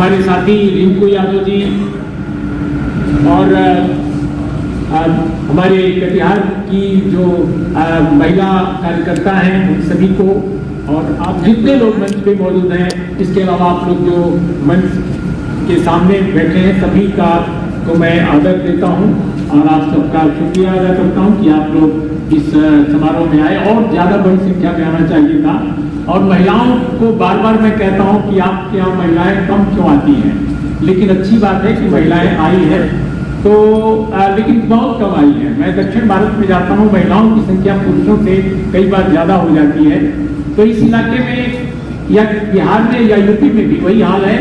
हमारे साथी रिंकू यादव जी और हमारे कटिहार की जो महिला कार्यकर्ता हैं उन सभी को, और आप जितने लोग मंच पे मौजूद हैं, इसके अलावा आप लोग जो मंच के सामने बैठे हैं, सभी का को मैं आदर देता हूं और आप सबका शुक्रिया अदा करता हूं कि आप लोग इस समारोह में आए और ज़्यादा बड़ी संख्या में आना चाहिए था। और महिलाओं को बार बार मैं कहता हूं कि आपके यहाँ महिलाएं कम क्यों आती हैं, लेकिन अच्छी बात है कि महिलाएं आई है, तो लेकिन बहुत कम आई है। मैं दक्षिण भारत में जाता हूं, महिलाओं की संख्या पुरुषों से कई बार ज़्यादा हो जाती है। तो इस इलाके में या बिहार में या यूपी में भी वही हाल है।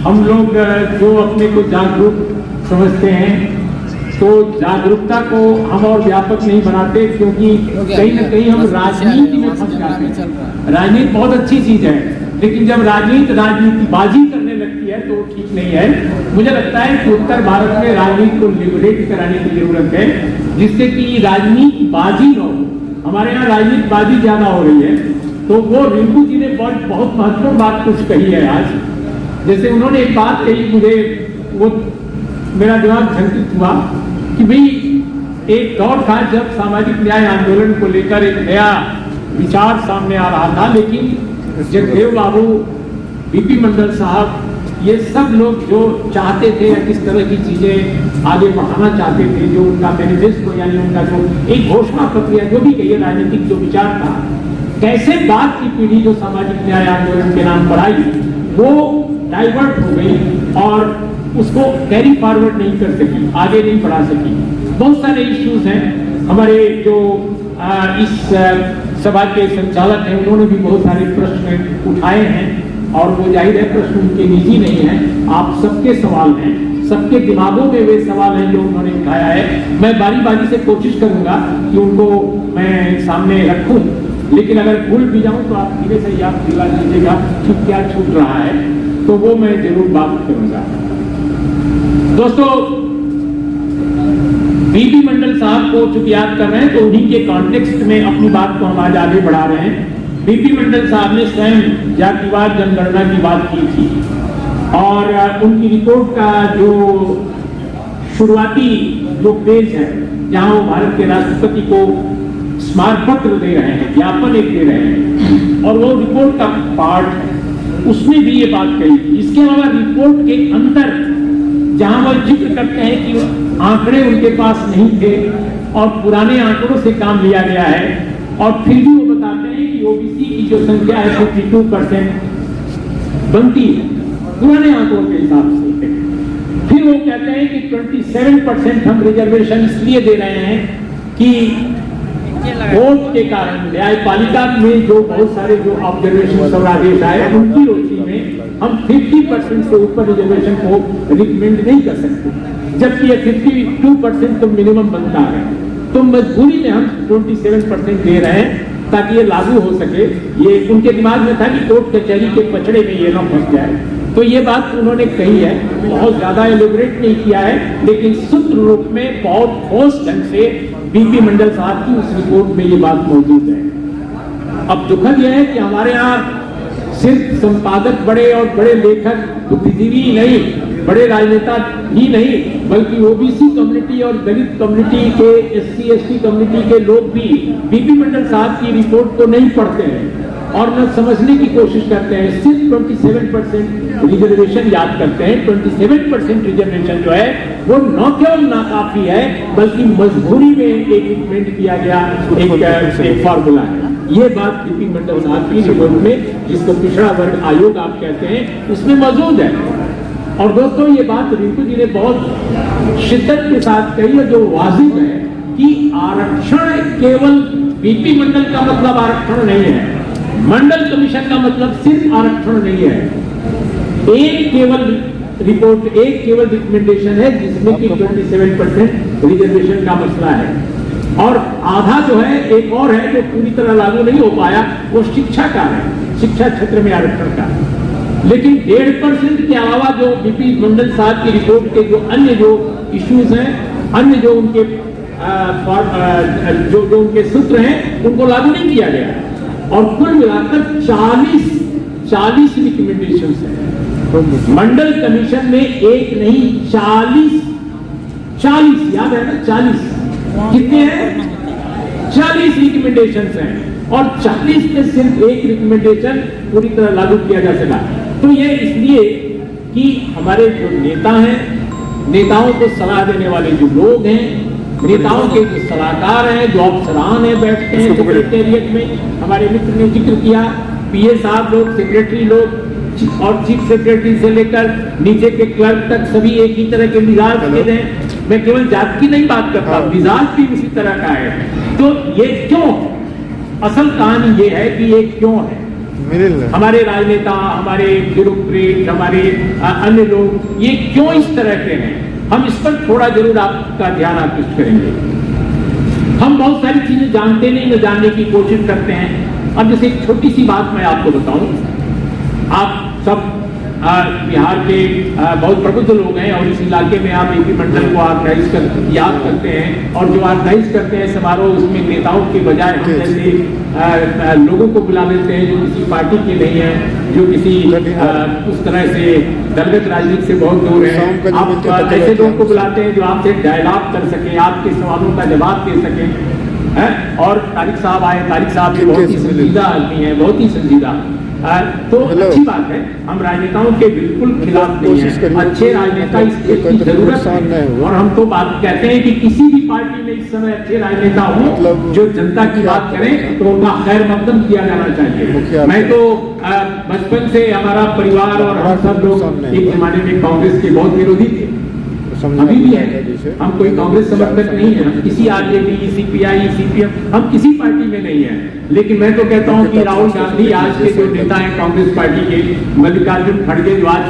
हम लोग जो अपने को जागरूक समझते हैं, तो जागरूकता को हम और व्यापक नहीं बनाते, क्योंकि कहीं ना कहीं हम राजनीति में फंस जाते हैं। राजनीति बहुत अच्छी चीज है, लेकिन जब राजनीतिबाजी करने लगती है तो ठीक नहीं है। मुझे लगता है कि उत्तर भारत में राजनीति को लिबरेट कराने की जरूरत है, जिससे कि राजनीतिबाजी न हो। हमारे यहाँ राजनीतिबाजी ज्यादा हो रही है। तो वो रिंकू जी ने बहुत महत्वपूर्ण बात कुछ कही है आज। जैसे उन्होंने एक बात कही, मुझे वो मेरा दिमाग झंकित हुआ कि भाई एक दौर था जब सामाजिक न्याय आंदोलन को लेकर एक नया विचार सामने आ रहा था, लेकिन जगदेव बाबू, बीपी मंडल साहब, ये सब लोग जो चाहते थे या किस तरह की चीजें आगे बढ़ाना चाहते थे, जो उनका मैनिफेस्टो यानी उनका जो एक घोषणा प्रक्रिया जो भी कहिए राजनीतिक जो विचार था, कैसे बाद की पीढ़ी जो सामाजिक न्याय आंदोलन के नाम पर आई वो डाइवर्ट हो गई और उसको कैरी फॉरवर्ड नहीं कर सकी, आगे नहीं बढ़ा सकी। बहुत सारे इश्यूज हैं। हमारे जो इस सभा के संचालक हैं, उन्होंने भी बहुत सारे प्रश्न उठाए हैं, और वो जाहिर है प्रश्न उनके निजी नहीं है, आप सबके सवाल हैं, सबके दिमागों में वे सवाल हैं जो उन्होंने उठाया है। मैं बारी बारी से कोशिश करूंगा कि उनको मैं सामने रखूं, लेकिन अगर भूल भी जाऊं तो आप धीरे से याद दिला दीजिएगा कि क्या छूट रहा है, तो वो मैं जरूर बात करूंगा। दोस्तों, बीपी मंडल साहब को चूंकि याद कर रहे हैं, तो उन्हीं के कॉन्टेक्स्ट में अपनी बात को हम आज आगे बढ़ा रहे हैं। बीपी मंडल साहब ने स्वयं जातिवाद जनगणना की बात की थी, और उनकी रिपोर्ट का जो शुरुआती जो पेज है, जहां वो भारत के राष्ट्रपति को स्मारक पत्र दे रहे हैं, ज्ञापन एक दे रहे हैं, और वो रिपोर्ट का पार्ट है, उसमें भी ये बात कही थी। इसके अलावा रिपोर्ट के अंदर जहां वो जिक्र करते हैं कि आंकड़े उनके पास नहीं थे और पुराने आंकड़ों से काम लिया गया है, और फिर भी वो बताते हैं कि ओबीसी की जो संख्या है 52% बनती है पुराने आंकड़ों के हिसाब से। फिर वो कहते हैं कि 27% हम रिजर्वेशन इसलिए दे रहे हैं कि वोट के कारण न्यायपालिका में जो बहुत सारे जो ऑब्जर्वेशन और आदेश आए, उनकी रोशनी में हम 50% से ऊपर रिजर्वेशन को रिकमेंड नहीं कर सकते, जबकि ये 52% तो मिनिमम बनता है। तो मजबूरी में हम 27% दे रहे हैं ताकि ये लागू हो सके। ये उनके दिमाग में था कि कोर्ट कचहरी के पचड़े में ये ना फंस जाए। तो ये बात उन्होंने कही है, बहुत ज्यादा एलिब्रेट नहीं किया है, लेकिन सूत्र रूप में बहुत ठोस ढंग से बीपी मंडल साहब की उस रिपोर्ट में ये बात मौजूद है। अब दुखद यह है कि हमारे यहाँ सिर्फ संपादक बड़े और बड़े लेखक बुद्धिजीवी ही नहीं, बड़े राजनेता ही नहीं, बल्कि ओबीसी कम्युनिटी और दलित कम्युनिटी के, SC/ST कम्युनिटी के लोग भी बीपी मंडल साहब की रिपोर्ट को नहीं पढ़ते हैं और न समझने की कोशिश करते हैं। सिर्फ 27% रिजर्वेशन याद करते हैं। 27% रिजर्वेशन जो है वो न केवल नाकाफी है, बल्कि मजबूरी में एक इम्प्लीमेंट किया गया एक फॉर्मूला है। ये बात बीपी मंडल साहब की रिपोर्ट में, जिसको पिछड़ा वर्ग आयोग आप कहते हैं, उसमें मौजूद है। और दोस्तों, ये बात रिंकू जी ने बहुत शिद्दत के साथ कही है, जो वाजिब है कि आरक्षण केवल बीपी मंडल का मतलब आरक्षण नहीं है, मंडल कमीशन का मतलब सिर्फ आरक्षण नहीं है। एक केवल रिपोर्ट, एक केवल रिकमेंडेशन है जिसमें कि 27% रिजर्वेशन का मसला है, और आधा जो है एक और है जो पूरी तरह लागू नहीं हो पाया, वो शिक्षा का है, शिक्षा क्षेत्र में आरक्षण का। लेकिन 1.5% के अलावा जो बीपी मंडल साहब की रिपोर्ट के जो अन्य जो इश्यूज हैं, अन्य जो उनके जो उनके सूत्र हैं, उनको लागू नहीं किया गया। और कुल मिलाकर 40 रिकमेंडेशंस हैं। मंडल कमीशन में एक नहीं 40 याद है ना, 40 कितने हैं, 40 रिकमेंडेशंस हैं और 40 में सिर्फ एक रिकमेंडेशन पूरी तरह लागू किया जा सका। तो ये इसलिए कि हमारे जो नेता हैं, नेताओं को सलाह देने वाले जो लोग हैं, नेताओं के जो सलाहकार हैं, जो अफसरान हैं बैठते हैं सेक्रेटेरिएट में, हमारे मित्र ने जिक्र किया, पीए साहब लोग, सेक्रेटरी लोग और चीफ सेक्रेटरी से लेकर नीचे के क्लर्क तक सभी एक ही तरह के मिजाज के हैं। मैं केवल जात की नहीं बात करता, मिजाज भी उसी तरह का है। तो ये क्यों, असल कहानी ये है कि ये क्यों है। हमारे राजनेता, हमारे ब्यूरोक्रेट, हमारे अन्य लोग ये क्यों इस तरह के हैं, हम इस पर थोड़ा जरूर आपका ध्यान आकृष्ट करेंगे। हम बहुत सारी चीजें जानते नहीं, न जानने की कोशिश करते हैं। अब जैसे एक छोटी सी बात मैं आपको बताऊं, आप सब बिहार के बहुत प्रबुद्ध लोग हैं और इस इलाके में आप एपी मंडल को ऑर्गेनाइज याद करते हैं और जो ऑर्गेनाइज करते हैं समारोह, उसमें नेताओं के बजाय हम जैसे लोगों को बुला लेते हैं जो किसी पार्टी के नहीं है, जो किसी उस तरह से दलगत राजनीति से बहुत दूर है। आप ऐसे लोगों को बुलाते हैं जो आपसे डायलॉग कर सके, आपके सवालों का जवाब दे सके। और तारिक साहब आए, तारिक साहब भी बहुत ही संजीदा आदमी है, बहुत ही संजीदा। तो अच्छी बात है, हम राजनेताओं के बिल्कुल खिलाफ नहीं है। अच्छे राजनेता इसकी जरूरत है और हम तो बात कहते हैं कि किसी भी पार्टी में इस समय अच्छे राजनेता हो जो जनता की बात करें तो उनका खैर मकदम किया जाना चाहिए। मैं तो बचपन से हमारा परिवार और हम सब लोग एक जमाने में कांग्रेस के बहुत विरोधी थे, अभी भी है। हम कोई कांग्रेस समर्थक नहीं है, हम किसी आरजेडी, सीपीआई, सीपीएम, हम किसी पार्टी में नहीं है। लेकिन मैं तो कहता हूं कि राहुल गांधी आज के जो नेता हैं कांग्रेस पार्टी के, मल्लिकार्जुन खड़गे जो आज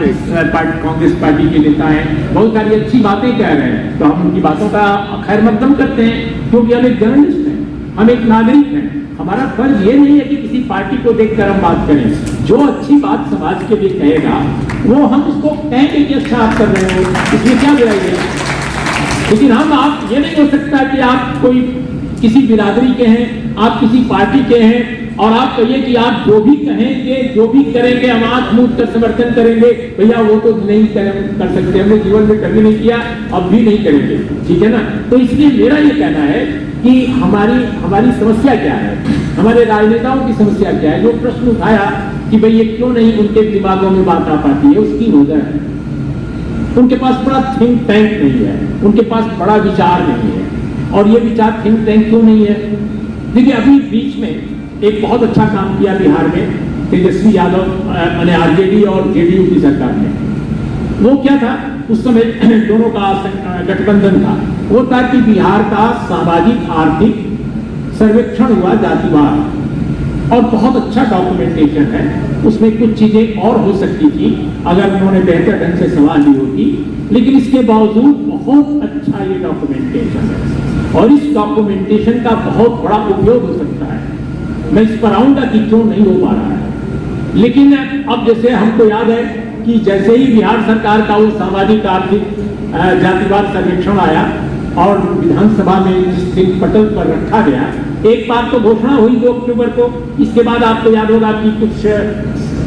कांग्रेस पार्टी के नेता हैं, बहुत सारी अच्छी बातें कह रहे हैं, तो हम उनकी बातों का खैर मकदम करते हैं क्योंकि हम एक जर्नलिस्ट हैं, हम एक नागरिक हैं। हमारा फर्ज ये नहीं है कि किसी पार्टी को देखकर हम बात करें। जो अच्छी बात समाज के लिए कहेगा वो हम उसको कहेंगे कि अच्छा आप कर रहे हो, इसमें क्या बुराई है। लेकिन हम आप ये नहीं हो सकता कि आप कोई किसी बिरादरी के हैं, आप किसी पार्टी के हैं और आप कहिए कि आप जो भी कहेंगे, जो भी करेंगे हम आंख मूंद कर समर्थन करेंगे। भैया वो तो नहीं कर सकते, हमने जीवन में कभी नहीं किया, अब भी नहीं करेंगे, ठीक है ना। तो इसलिए मेरा ये कहना है कि हमारी समस्या क्या है, हमारे राजनेताओं की समस्या क्या है। जो प्रश्न उठाया कि भाई ये क्यों नहीं उनके दिमागों में बात आ पाती है, उसकी वजह है उनके पास बड़ा थिंक टैंक नहीं है, उनके पास बड़ा विचार नहीं है। और ये विचार थिंक टैंक क्यों नहीं है, देखिए अभी बीच में एक बहुत अच्छा काम किया बिहार में तेजस्वी यादव ने, आरजेडी और जेडीयू की सरकार ने। वो क्या था, उस समय दोनों का गठबंधन था। वो था कि बिहार का सामाजिक आर्थिक सर्वेक्षण हुआ जातिवार और बहुत अच्छा डॉक्यूमेंटेशन है। उसमें कुछ चीजें और हो सकती थी अगर उन्होंने बेहतर ढंग से सवाल ली होती, लेकिन इसके बावजूद बहुत अच्छा ये डॉक्यूमेंटेशन है और इस डॉक्यूमेंटेशन का बहुत बड़ा उपयोग हो सकता है। मैं इस पर आऊंगा कि क्यों नहीं हो पा रहा है। लेकिन अब जैसे हमको याद है कि जैसे ही बिहार सरकार का वो सामाजिक आर्थिक जातिवार सर्वेक्षण आया और विधानसभा में जिस दिन पटल पर रखा गया, एक बार तो घोषणा हुई 2 अक्टूबर को। इसके बाद आपको याद होगा कि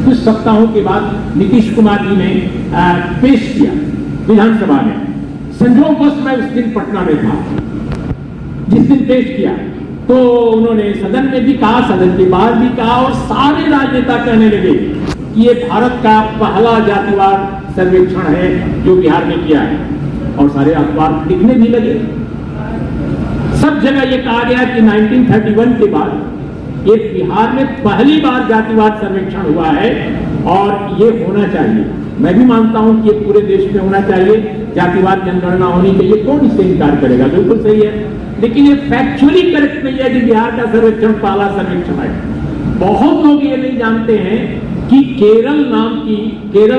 कुछ सप्ताहों के बाद नीतीश कुमार जी ने पेश किया विधानसभा में। संयोगवश मैं उस दिन पटना में था जिस दिन पेश किया, तो उन्होंने सदन में भी कहा, सदन के बाहर भी कहा और सारे राजनेता कहने लगे कि ये भारत का पहला जातिवार सर्वेक्षण है जो बिहार में किया है। और सारे अखबार लिखने भी लगे, सब जगह ये कहा गया कि 1931 के बाद ये बिहार में पहली बार जातिवार सर्वेक्षण हुआ है और ये होना चाहिए। मैं भी मानता हूं कि ये पूरे देश में होना चाहिए, जातिवार जनगणना होनी चाहिए, कौन इससे इनकार करेगा, बिल्कुल सही है। लेकिन ये फैक्चुअली करेक्ट नहीं है कि बिहार का सर्वेक्षण पहला सर्वेक्षण है। बहुत लोग ये नहीं जानते हैं कि केरल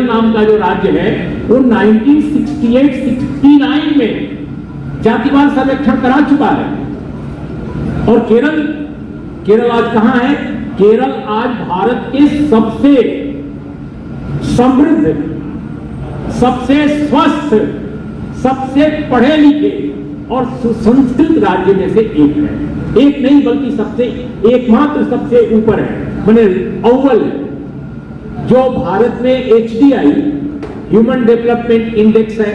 नाम का जो राज्य है वो 1968-69 में जातिवार सर्वेक्षण करा चुका है। और केरल आज कहां है? केरल आज भारत के सबसे समृद्ध, सबसे स्वस्थ, सबसे पढ़े लिखे और सुसंस्कृत राज्य में से एक है। एक नहीं बल्कि सबसे एकमात्र सबसे ऊपर है, माने अव्वल है। जो भारत में HDI ह्यूमन डेवलपमेंट इंडेक्स है,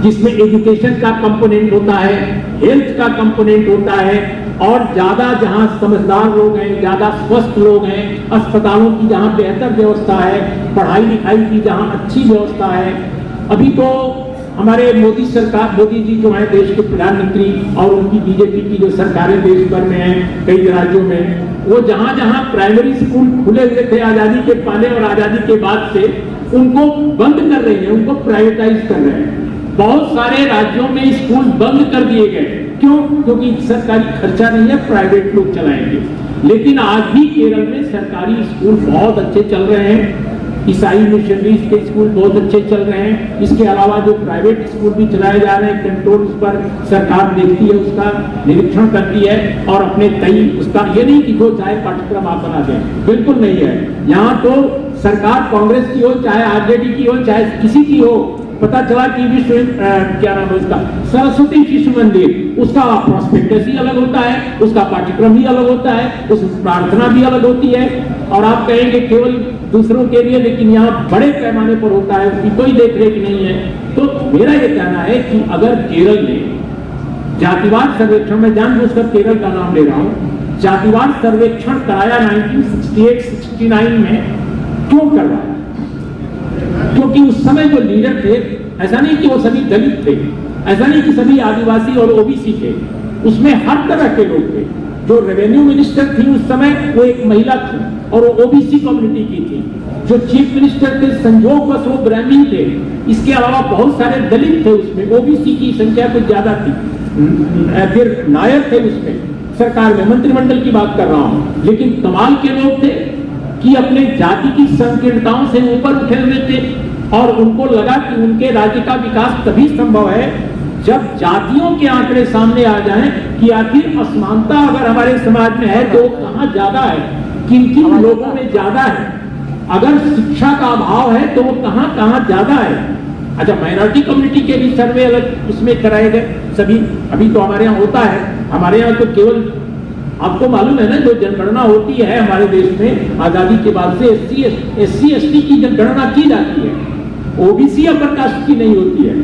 जिसमें एजुकेशन का कंपोनेंट होता है, हेल्थ का कंपोनेंट होता है, और ज्यादा जहां समझदार लोग हैं, ज्यादा स्वस्थ लोग हैं, अस्पतालों की जहां बेहतर व्यवस्था है, पढ़ाई लिखाई की जहां अच्छी व्यवस्था है। अभी तो हमारे मोदी सरकार, मोदी जी जो है देश के प्रधानमंत्री, और उनकी बीजेपी की जो सरकारें देश भर में हैं, कई राज्यों में, वो जहां जहां प्राइमरी स्कूल खुले हुए थे आजादी के पहले और आजादी के बाद से, उनको बंद कर रहे हैं, उनको प्राइवेटाइज कर रहे हैं। बहुत सारे राज्यों में स्कूल बंद कर दिए गए। क्यों? क्योंकि सरकारी खर्चा नहीं है, प्राइवेट लोग चलाएंगे। लेकिन आज भी केरल में सरकारी स्कूल बहुत अच्छे चल रहे हैं, ईसाई मिशनरीज के स्कूल बहुत अच्छे चल रहे हैं। इसके अलावा जो प्राइवेट स्कूल भी चलाए जा रहे हैं, कंट्रोल उस पर सरकार देखती है, उसका निरीक्षण करती है, और अपने कई उसका ये नहीं कि जो चाहे पाठ्यक्रम आप बना दें, बिल्कुल नहीं है। यहाँ तो सरकार कांग्रेस की हो, चाहे आरजेडी की हो, चाहे किसी की हो, पता चला कि विश्व क्या नाम है उसका, सरस्वती शिशु मंदिर, उसका प्रॉस्पेक्टस ही अलग होता है, उसका पाठ्यक्रम ही अलग होता है, उस प्रार्थना भी अलग होती है। और आप कहेंगे केवल दूसरों के लिए, लेकिन यहाँ बड़े पैमाने पर होता है, उसकी कोई देखरेख नहीं है। तो मेरा ये कहना है कि अगर केरल ने जातिवाद सर्वेक्षण, में जानबूझकर केरल का नाम ले रहा हूँ, जातिवाद सर्वेक्षण कराया 1968-69 में, क्यों करवाया? क्योंकि उस समय जो लीडर थे, ऐसा नहीं कि वो सभी दलित थे, ऐसा नहीं कि सभी आदिवासी और ओबीसी थे, उसमें हर तरह के लोग थे। जो रेवेन्यू मिनिस्टर थी उस समय, वो एक महिला थी और वो ओबीसी कम्युनिटी की थी। जो चीफ मिनिस्टर थे, संयोगवश वो ब्राह्मण थे। इसके अलावा बहुत सारे दलित थे उसमें, ओबीसी की संख्या कुछ ज्यादा थी, फिर नायर थे उसमें, सरकार में मंत्रिमंडल की बात कर रहा हूं। लेकिन कमाल के लोग थे कि अपने जाति की संकीर्णताओं से ऊपर उठे हुए थे, और उनको लगा कि उनके राज्य का विकास तभी संभव है जब जातियों के आंकड़े सामने आ जाएं कि आखिर असमानता अगर हमारे समाज में है तो कहां ज्यादा है, किन किन लोगों में ज्यादा है, अगर शिक्षा का अभाव है तो वो कहां कहां ज्यादा है। अच्छा, माइनॉरिटी कम्युनिटी के भी सर्वे अलग उसमें कराए गए सभी। अभी तो हमारे यहाँ होता है, हमारे यहाँ तो केवल, आपको मालूम है ना, जो जनगणना होती है हमारे देश में आजादी के बाद से, एससी एसटी की जनगणना की जाती है, ओबीसी अपर कास्ट की नहीं होती है।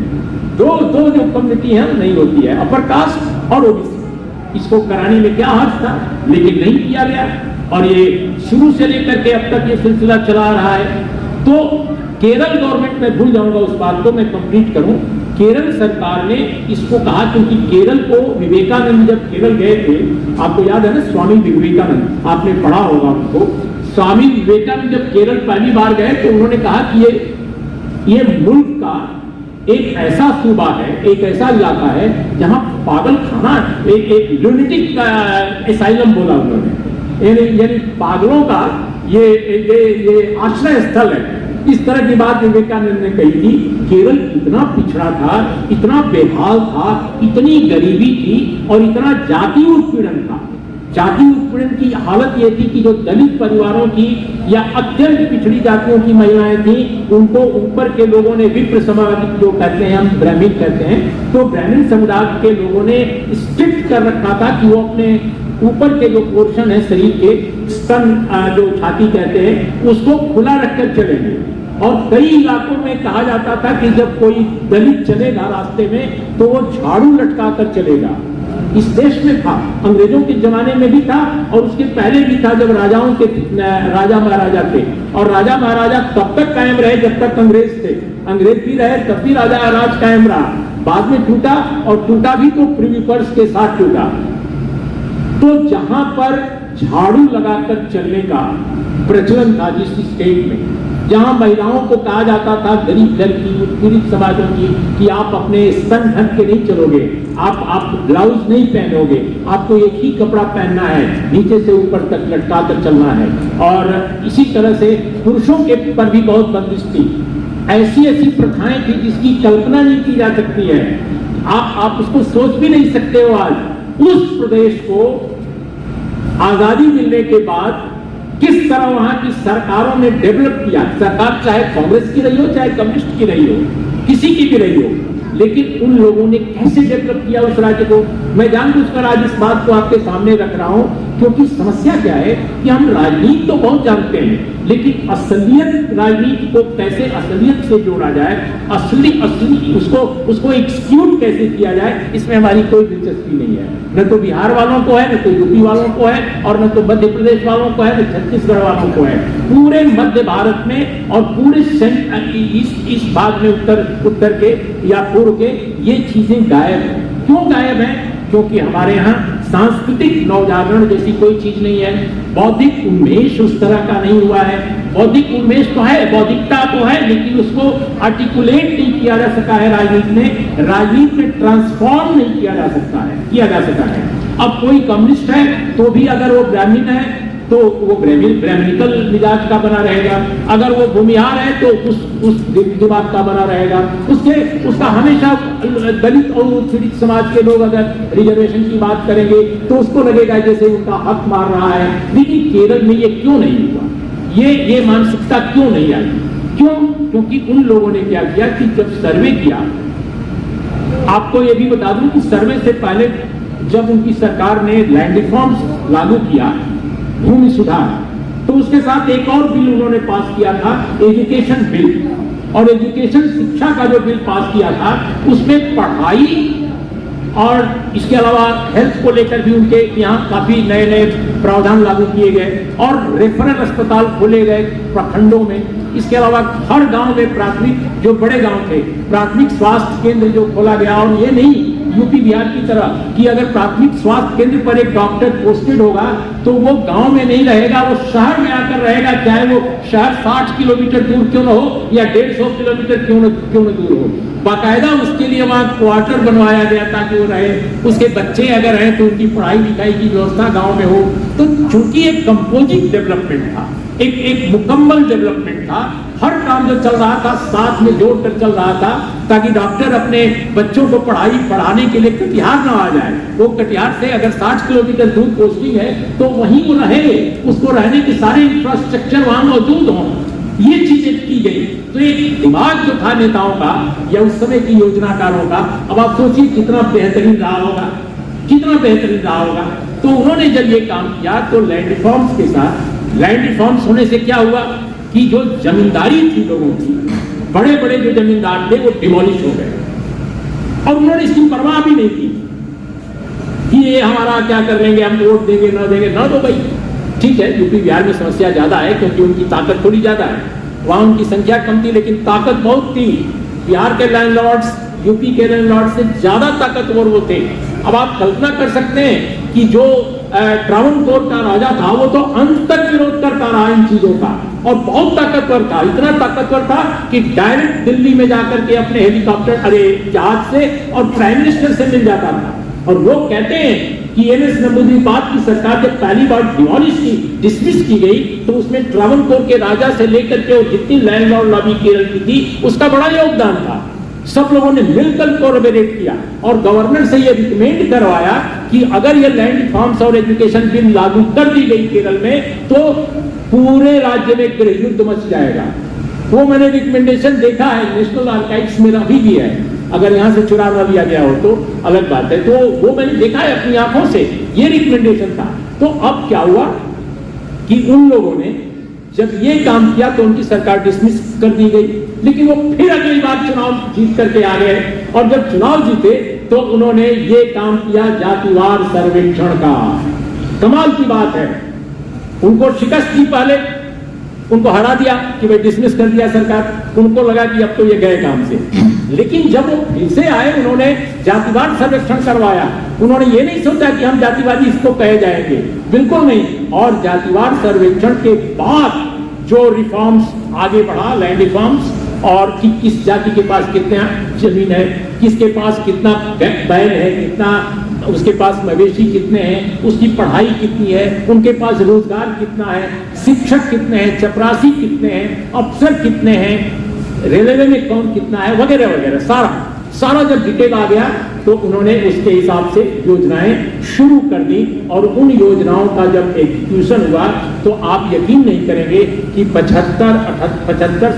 दो जो कम्युनिटी है नहीं होती है, अपर कास्ट और ओबीसी। इसको कराने में क्या हर्ष था, लेकिन नहीं किया गया, और ये शुरू से लेकर के अब तक ये सिलसिला चला रहा है। तो केरल गवर्नमेंट, में भूल जाऊंगा उस बात को, मैं कंप्लीट करूं। केरल सरकार ने इसको कहा, क्योंकि केरल को विवेकानंद जब केरल गए थे, आपको याद है ना, स्वामी विवेकानंद, आपने पढ़ा होगा उनको। स्वामी विवेकानंद जब केरल पहली बार गए तो उन्होंने कहा कि ये मुल्क का एक ऐसा सूबा है, एक ऐसा इलाका है जहां पागल खाना, एक ल्यूनेटिक एसाइलम बोला उन्होंने, यानी पागलों का ये आश्रय स्थल है। इस तरह की बात विवेकानंद ने कही थी। केरल इतना पिछड़ा था, इतना बेहाल था, इतनी गरीबी थी और इतना जाति उत्पीड़न था। जाति उत्पीड़न की हालत ये थी कि जो दलित परिवारों की या अत्यंत पिछड़ी जातियों की महिलाएं थी, उनको ऊपर के लोगों ने, विप्र समाज जो कहते हैं, हम ब्राह्मण कहते हैं, तो ब्राह्मण समुदाय के लोगों ने स्ट्रिक्ट कर रखा था कि वो अपने ऊपर के जो पोर्शन है शरीर के, स्तन जो छाती कहते हैं, उसको खुला रखकर चलेंगे। और कई इलाकों में कहा जाता था कि जब कोई दलित चलेगा रास्ते में तो वो झाड़ू लटका कर चलेगा। इस देश में था, अंग्रेजों के जमाने में भी था और उसके पहले भी था, जब राजाओं के राजा महाराजा थे। और राजा महाराजा तब तक कायम रहे जब तक अंग्रेज थे, अंग्रेज भी रहे तब भी राजा राज कायम रहा। बाद में टूटा, और टूटा भी तो प्रिवी पर्स के साथ टूटा। तो जहां पर झाड़ू लगाकर चलने का प्रचलन था जिस स्टेट में, जहां महिलाओं को कहा जाता था, गरीब घर की, उत्पीड़ित समाजों की, कि आप अपने स्तन ढक के नहीं चलोगे, आप ब्लाउज नहीं पहनोगे, आपको एक ही कपड़ा पहनना है, नीचे से ऊपर तक लटका कर चलना है। और इसी तरह से पुरुषों के पर भी बहुत बंदिश थी। ऐसी ऐसी प्रथाएं थी जिसकी कल्पना नहीं की जा सकती है, आप उसको सोच भी नहीं सकते हो। आज उस प्रदेश को आजादी मिलने के बाद किस तरह वहां की सरकारों ने डेवलप किया, सरकार चाहे कांग्रेस की रही हो चाहे कम्युनिस्ट की रही हो, किसी की भी रही हो, लेकिन उन लोगों ने कैसे डेवलप किया उस राज्य को, मैं जानबूझकर आज इस बात को आपके सामने रख रहा हूं। क्योंकि समस्या क्या है कि हम राजनीति तो बहुत जानते हैं, लेकिन असलियत राजनीति को कैसे असलियत से जोड़ा जाए, असली उसको एक्सक्यूट कैसे किया जाए, इसमें हमारी कोई दिलचस्पी नहीं है। न तो बिहार वालों को है, न तो यूपी वालों को है, और न तो मध्य प्रदेश वालों को है, न छत्तीसगढ़ वालों को है। पूरे मध्य भारत में और पूरे इस भाग में उत्तर के या पूर्व के ये चीजें गायब है। क्यों गायब है? क्योंकि हमारे यहाँ सांस्कृतिक नवजागरण जैसी कोई चीज नहीं है, बौद्धिक उन्मेष उस तरह का नहीं हुआ है। बौद्धिक उन्मेष तो है, बौद्धिकता तो है, लेकिन उसको आर्टिकुलेट नहीं किया जा सका है राजनीति में ट्रांसफॉर्म नहीं किया जा सका है। अब कोई कम्युनिस्ट है तो भी अगर वो ब्राह्मण है तो वो ब्राह्मणिकल मिजाज का बना रहेगा, अगर वो भूमिहार है तो उस दिमाग का बना रहेगा, उसका हमेशा दलित और पीड़ित समाज के लोग अगर रिजर्वेशन की बात करेंगे तो उसको लगेगा जैसे उनका हक मार रहा है। लेकिन केरल में ये क्यों नहीं हुआ? ये मानसिकता क्यों नहीं आई? क्यों? क्योंकि उन लोगों ने क्या किया कि जब सर्वे किया, आपको ये भी बता दूं कि सर्वे से पहले जब उनकी सरकार ने लैंड रिफॉर्म्स लागू किया, भूमि सुधार, तो उसके साथ एक और बिल उन्होंने पास किया था, एजुकेशन बिल। और एजुकेशन शिक्षा का जो बिल पास किया था उसमें पढ़ाई और इसके अलावा हेल्थ को लेकर भी उनके यहाँ काफी नए नए प्रावधान लागू किए गए और रेफरल अस्पताल खोले गए प्रखंडों में। इसके अलावा हर गांव में प्राथमिक, जो बड़े गांव थे, प्राथमिक स्वास्थ्य केंद्र जो खोला गया। और ये नहीं यूपी बिहार की तरह कि अगर प्राथमिक स्वास्थ्य केंद्र पर एक डॉक्टर पोस्टेड होगा तो वो गांव में नहीं रहेगा, वो शहर में आकर रहेगा, चाहे वो शहर 60 किलोमीटर दूर क्यों न हो या 150 किलोमीटर क्यों न दूर हो। बाकायदा उसके लिए वहां क्वार्टर बनवाया गया ताकि वो रहे, उसके बच्चे अगर हैं तो उनकी पढ़ाई लिखाई की व्यवस्था गांव में हो। तो चूंकि एक कंपोजिट डेवलपमेंट था, एक मुकम्मल डेवलपमेंट था, हर काम जो चल रहा था साथ में जोड़कर चल रहा था ताकि डॉक्टर अपने बच्चों को पढ़ाने के लिए कटिहार ना आ जाए। वो कटिहार से अगर 60 किलोमीटर दूर पोस्टिंग है तो वहीं वो रहे, उसको रहने के सारे इंफ्रास्ट्रक्चर वहां मौजूद हों। ये चीजें की गई। तो एक दिमाग जो था नेताओं का या उस समय की योजनाकारों का, अब आप सोचिए कितना बेहतरीन रहा होगा, कितना बेहतरीन रहा होगा। तो उन्होंने जब ये काम किया तो लैंड रिफॉर्म्स के साथ, लैंड रिफॉर्म्स होने से क्या हुआ कि जो जमींदारी थी लोगों की, बड़े बड़े जो जमींदार थे वो डिमोलिश हो गए और उन्होंने इसकी परवाह भी नहीं की कि ये हमारा क्या कर लेंगे, हम वोट देंगे ना दो भाई। ठीक है, यूपी बिहार में समस्या ज्यादा है क्योंकि उनकी ताकत थोड़ी ज्यादा है, वहां उनकी संख्या कम थी लेकिन ताकत बहुत थी। बिहार के लैंडलॉर्ड्स यूपी के लैंडलॉर्ड से ज्यादा ताकतवर वो थे। अब आप कल्पना कर सकते हैं कि जो ट्रावनकोर का राजा था वो तो अंत तक विरोध करता रहा इन चीजों का और बहुत ताकतवर था, इतना ताकतवर था कि डायरेक्ट दिल्ली में जाकर के अपने हेलीकॉप्टर जहाज से और प्राइम मिनिस्टर से मिल जाता था। और वो कहते हैं कि एनएस नंबूदिरपाद की सरकार जब पहली बार डिसमिस की गई तो उसमें ट्रावनकोर के राजा से लेकर के जितनी लैंडलॉर्ड लॉबी केरल की थी उसका बड़ा योगदान था। सब लोगों ने मिलकर कोलैबोरेट किया और गवर्नर से यह रिकमेंड करवाया कि अगर ये लैंड रिफॉर्म्स और एजुकेशन बिल लागू कर दी गई केरल में तो पूरे राज्य में गृह युद्ध मच जाएगा। वो मैंने रिकमेंडेशन देखा है, नेशनल आर्काइव्स में अभी भी है, अगर यहां से चुरा न लिया गया हो तो अलग बात है। तो वो मैंने देखा है अपनी आंखों से, ये रिकमेंडेशन था। तो अब क्या हुआ कि उन लोगों ने जब ये काम किया तो उनकी सरकार डिसमिस कर दी गई, लेकिन वो फिर अगली बार चुनाव जीत करके आ गए और जब चुनाव जीते तो उन्होंने ये काम किया जातिवार सर्वेक्षण का। कमाल की बात है, उनको शिकस्त दी, पहले उनको हरा दिया कि भाई डिसमिस कर दिया सरकार, उनको लगा कि अब तो ये गए काम से। लेकिन जब वो फिर से आए उन्होंने जातिवार सर्वेक्षण करवाया। उन्होंने ये नहीं सोचा कि हम जातिवादी इसको कहे जाएंगे, बिल्कुल नहीं। और जातिवार सर्वेक्षण के बाद जो रिफॉर्म्स आगे बढ़ा, लैंड रिफॉर्म्स, और कि किस जाति के पास कितना जमीन है, किसके पास कितना बैल है, कितना उसके पास मवेशी कितने हैं, उसकी पढ़ाई कितनी है, उनके पास रोजगार कितना है, शिक्षक कितने हैं, चपरासी कितने हैं, अफसर कितने हैं, रेलवे में कौन कितना है, वगैरह वगैरह सारा जब डिटेल आ गया तो उन्होंने उसके हिसाब से योजनाएं शुरू कर दी। और उन योजनाओं का जब एग्जीक्यूशन हुआ तो आप यकीन नहीं करेंगे कि 75,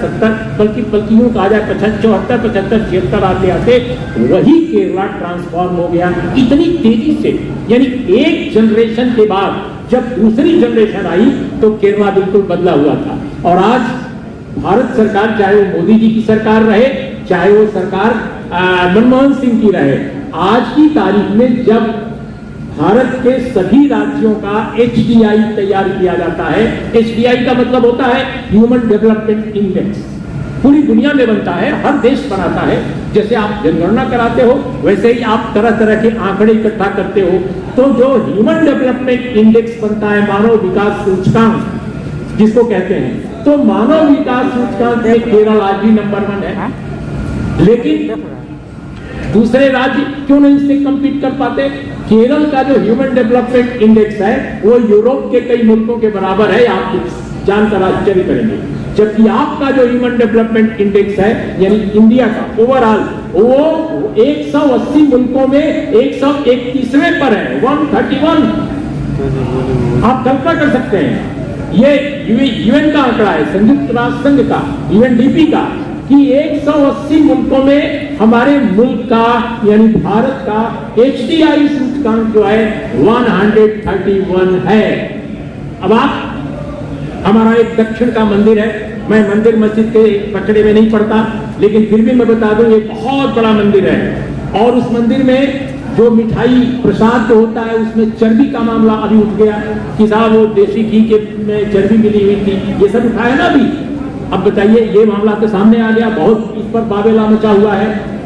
70 बल्कि यूं कहा जाए 74, 76 आते आते वही केरला ट्रांसफॉर्म हो गया इतनी तेजी से। यानी एक जनरेशन के बाद जब दूसरी जनरेशन आई तो केरला बिल्कुल बदला हुआ था। और आज भारत सरकार, चाहे वो मोदी जी की सरकार रहे, चाहे वो सरकार मनमोहन सिंह की रहे, आज की तारीख में जब भारत के सभी राज्यों का HDI तैयार किया जाता है, HDI का मतलब होता है ह्यूमन डेवलपमेंट इंडेक्स, पूरी दुनिया में बनता है, हर देश बनाता है। जैसे आप जनगणना कराते हो वैसे ही आप तरह तरह के आंकड़े इकट्ठा करते हो। तो जो ह्यूमन डेवलपमेंट इंडेक्स बनता है, मानव विकास सूचकांक जिसको कहते हैं, तो मानव विकास सूचकांक में केरल आज भी नंबर 1 है। लेकिन दूसरे राज्य क्यों नहीं इससे कम्पीट कर पाते? केरल का जो ह्यूमन डेवलपमेंट इंडेक्स है वो यूरोप के कई मुल्कों के बराबर है, आप जानकर आश्चर्य करेंगे। जबकि आपका जो ह्यूमन डेवलपमेंट इंडेक्स है यानी इंडिया का ओवरऑल, वो 180 मुल्कों में 131वें पर है, 131। आप कल्पना कर सकते हैं, ये यूएन का आंकड़ा है, संयुक्त राष्ट्र संघ का, UNDP का, कि 180 मुल्कों में हमारे मुल्क का यानी भारत का HDI सूचकांक जो है 131 है। अब आप, हमारा एक दक्षिण का मंदिर है, मैं मंदिर मस्जिद के पचड़े में नहीं पड़ता, लेकिन फिर भी मैं बता दूं ये बहुत बड़ा मंदिर है। और उस मंदिर में जो मिठाई प्रसाद जो होता है उसमें चर्बी का मामला अभी उठ गया कि साहब वो देसी घी के में चर्बी मिली हुई थी, ये सब उठाया ना अभी। अब बताइए, ये मामला तो सामने आ गया, बहुत इस पर बाबेला मचा हुआ है।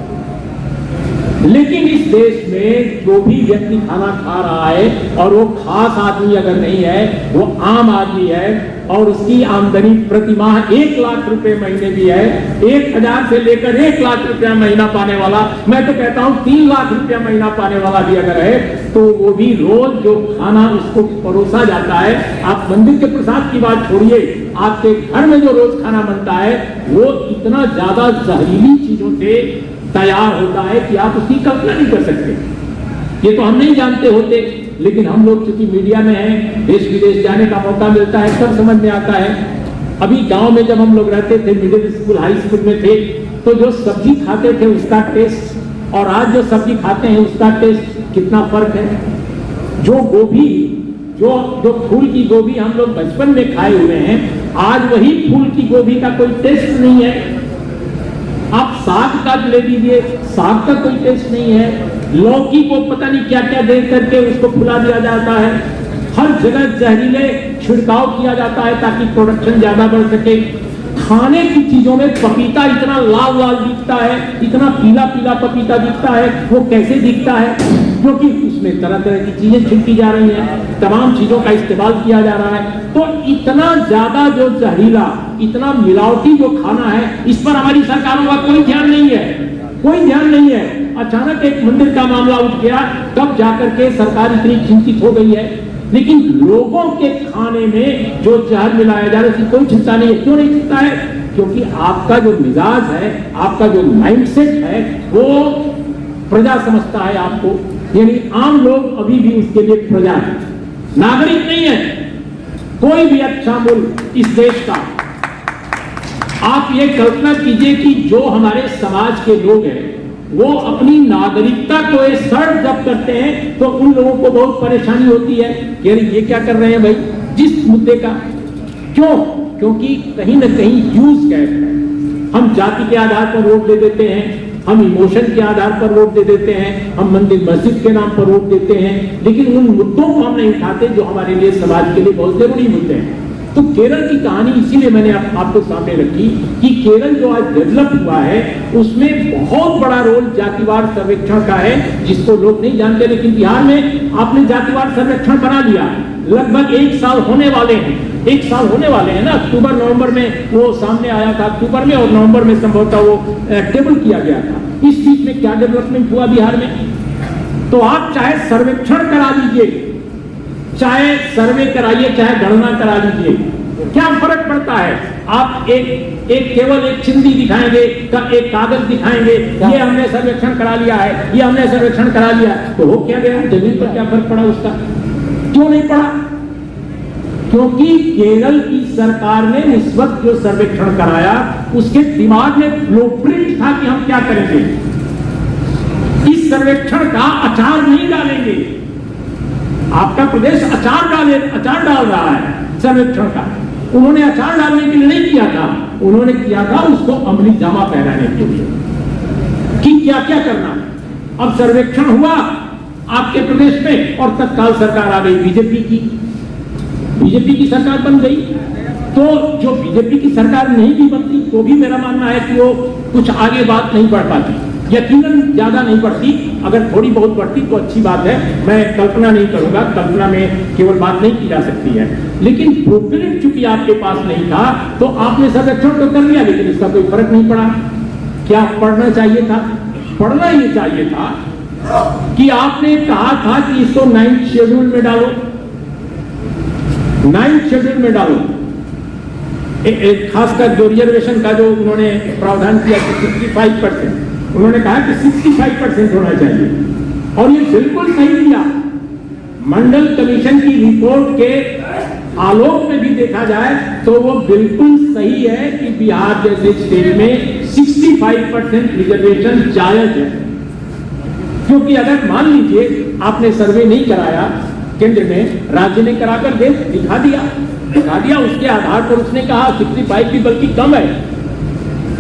लेकिन इस देश में जो भी व्यक्ति खाना खा रहा है और वो खास आदमी अगर नहीं है, वो आम आदमी है और उसकी आमदनी प्रति माह 1 लाख रुपए महीने भी है, 1000 से लेकर 1 लाख रुपया महीना पाने वाला, मैं तो कहता हूं 3 लाख रुपया महीना पाने वाला भी अगर है, तो वो भी रोज जो खाना उसको परोसा जाता है, आप मंदिर के प्रसाद की बात छोड़िए, आपके घर में जो रोज खाना बनता है वो इतना ज्यादा जहरीली चीजों से तैयार होता है कि आप उसकी कल्पना नहीं कर सकते। ये तो हम नहीं जानते होते, लेकिन हम लोग चूंकि मीडिया में हैं, देश विदेश जाने का मौका मिलता है, सब समझ में आता है। अभी गांव में जब हम लोग रहते थे, मिडिल स्कूल हाई स्कूल में थे, तो जो सब्जी खाते थे उसका टेस्ट और आज जो सब्जी खाते हैं उसका टेस्ट कितना फर्क है। जो गोभी, जो फूल की गोभी हम लोग बचपन में खाए हुए हैं, आज वही फूल की गोभी का कोई टेस्ट नहीं है। आप साग का ले लीजिए, साग का कोई टेस्ट नहीं है। लौकी को पता नहीं क्या क्या दे करके उसको फुला दिया जाता है, हर जगह जहरीले छिड़काव किया जाता है ताकि प्रोडक्शन ज्यादा बढ़ सके। खाने की चीजों में पपीता इतना लाल लाल दिखता है, इतना पीला पीला पपीता दिखता है, वो कैसे दिखता है? क्योंकि उसमें तरह तरह की चीजें छिड़की जा रही हैं, तमाम चीजों का इस्तेमाल किया जा रहा है। तो इतना ज्यादा जो जहरीला, इतना मिलावटी जो खाना है, इस पर हमारी सरकारों का कोई ध्यान नहीं है, कोई ध्यान नहीं है। अचानक एक मंदिर का मामला उठ गया, तब जाकर के सरकार इतनी चिंतित हो गई है। लेकिन लोगों के खाने में जो जहर मिलाया जा रहा है उसकी कोई चिंता नहीं है। क्यों नहीं चिंता है? क्योंकि आपका जो मिजाज है, आपका जो माइंडसेट है, वो प्रजा समझता है आपको, यानी आम लोग अभी भी उसके लिए प्रजा है, नागरिक नहीं है। कोई भी अच्छा मुल्क इस देश का, आप ये कल्पना कीजिए कि जो हमारे समाज के लोग हैं वो अपनी नागरिकता को सर्व जब करते हैं तो उन लोगों को बहुत परेशानी होती है कि अरे ये क्या कर रहे हैं भाई, जिस मुद्दे का। क्यों? क्योंकि कहीं ना कहीं यूज कैट है। हम जाति के आधार पर वोट दे देते हैं, हम इमोशन के आधार पर वोट दे देते हैं, हम मंदिर मस्जिद के नाम पर वोट देते हैं, लेकिन उन मुद्दों को हम नहीं उठाते जो हमारे लिए, समाज के लिए बहुत जरूरी मुद्दे हैं। तो केरल की कहानी इसीलिए मैंने आपको सामने रखी कि केरल जो आज डेवलप हुआ है उसमें बहुत बड़ा रोल जातिवार सर्वेक्षण का है, जिसको लोग नहीं जानते। लेकिन बिहार में आपने जातिवार सर्वेक्षण बना लिया, लगभग 1 साल होने वाले हैं, 1 साल होने वाले हैं ना। अक्टूबर नवंबर में वो सामने आया था, अक्टूबर में और नवंबर में संभवतः वो टेबल किया गया था। इस बीच में क्या डेवलपमेंट हुआ बिहार में? तो आप चाहे सर्वेक्षण करा लीजिए, चाहे सर्वे कराइए, चाहे गणना करा लीजिए, क्या फर्क पड़ता है? आप एक केवल एक चिंदी दिखाएंगे, एक कागज दिखाएंगे, ये हमने सर्वेक्षण करा लिया है, ये हमने सर्वेक्षण करा लिया, तो हो क्या गया? जमीन पर क्या फर्क पड़ा उसका? क्यों नहीं पड़ा? क्योंकि केरल की सरकार ने इस वक्त जो सर्वेक्षण कराया उसके दिमाग में ब्लूप्रिंट था कि हम क्या करेंगे। इस सर्वेक्षण का अचार नहीं डालेंगे। आपका प्रदेश अचार डाल रहा है सर्वेक्षण का। उन्होंने अचार डालने के लिए नहीं किया था, उन्होंने किया था उसको अमली जामा पहनाने के लिए कि क्या क्या करना। अब सर्वेक्षण हुआ आपके प्रदेश में और तत्काल सरकार आ गई बीजेपी की सरकार बन गई। तो जो बीजेपी की सरकार नहीं भी बनती तो भी मेरा मानना है कि वो कुछ आगे बात नहीं बढ़ पाती, यकीनन ज्यादा नहीं बढ़ती। अगर थोड़ी बहुत बढ़ती तो अच्छी बात है, मैं कल्पना नहीं करूंगा, कल्पना में केवल बात नहीं की जा सकती है। लेकिन ब्लूप्रिंट चूंकि आपके पास नहीं था तो आपने सर्वेक्षण तो कर लिया, लेकिन इसका कोई फर्क नहीं पड़ा। क्या पढ़ना चाहिए था? पढ़ना ये चाहिए था कि आपने कहा था कि इसको 9th शेड्यूल में डालो, 9th शेड्यूल में डालो। एक खासकर जो रिजर्वेशन का जो उन्होंने प्रावधान किया 65%, उन्होंने कहा कि 65% होना चाहिए और ये बिल्कुल सही किया। मंडल कमीशन की रिपोर्ट के आलोक में भी देखा जाए तो वो बिल्कुल सही है कि बिहार जैसे स्टेट में 65% रिजर्वेशन जायज है। क्योंकि अगर मान लीजिए आपने सर्वे नहीं कराया केंद्र में, राज्य ने कराकर दिखा दिया, उसके आधार पर उसने कहा 65 भी बल्कि कम है,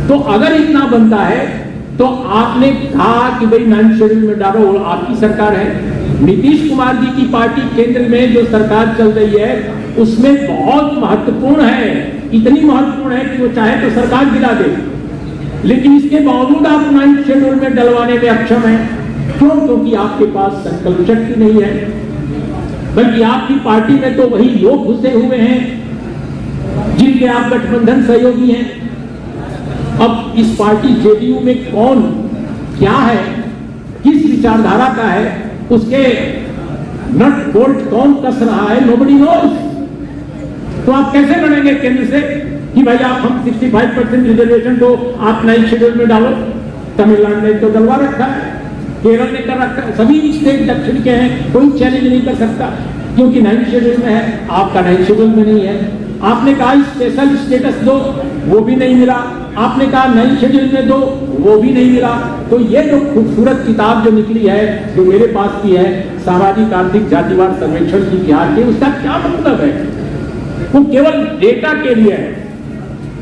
तो अगर इतना बनता है तो आपने कहा कि भाई 9th शेड्यूल में डालो, आपकी सरकार है। नीतीश कुमार जी की पार्टी केंद्र में जो सरकार चल रही है उसमें बहुत महत्वपूर्ण है, इतनी महत्वपूर्ण है कि वो चाहे तो सरकार गिरा दे, लेकिन इसके बावजूद आप 9th शेड्यूल में डलवाने में अक्षम है। क्यों? क्योंकि आपके पास संकल्प शक्ति नहीं है, बल्कि आपकी पार्टी में तो वही लोग घुसे हुए हैं जिनके आप गठबंधन सहयोगी हैं। अब इस पार्टी जेडीयू में कौन क्या है, किस विचारधारा का है, उसके नट बोल्ट कौन कस रहा है, नोबडी नोज। तो आप कैसे लड़ेंगे केंद्र से कि भाई आप हम 65% रिजर्वेशन को आप 9th शेड्यूल में डालो? तमिलनाडु ने तो डलवा रखा है, केरल ने कर रखा है, सभी स्टेट दक्षिण के हैं, कोई चैलेंज नहीं कर सकता क्योंकि 9th शेड्यूल में है, आपका 9th शेड्यूल में नहीं है। आपने कहा स्पेशल स्टेटस दो, वो भी नहीं मिला। आपने कहा 9th शेड्यूल में दो, वो भी नहीं मिला। तो ये जो खूबसूरत किताब जो निकली है, जो मेरे पास भी है, सामाजिक आर्थिक जातिवार सर्वेक्षण की बिहार के, उसका क्या मतलब है? वो केवल डेटा के लिए है।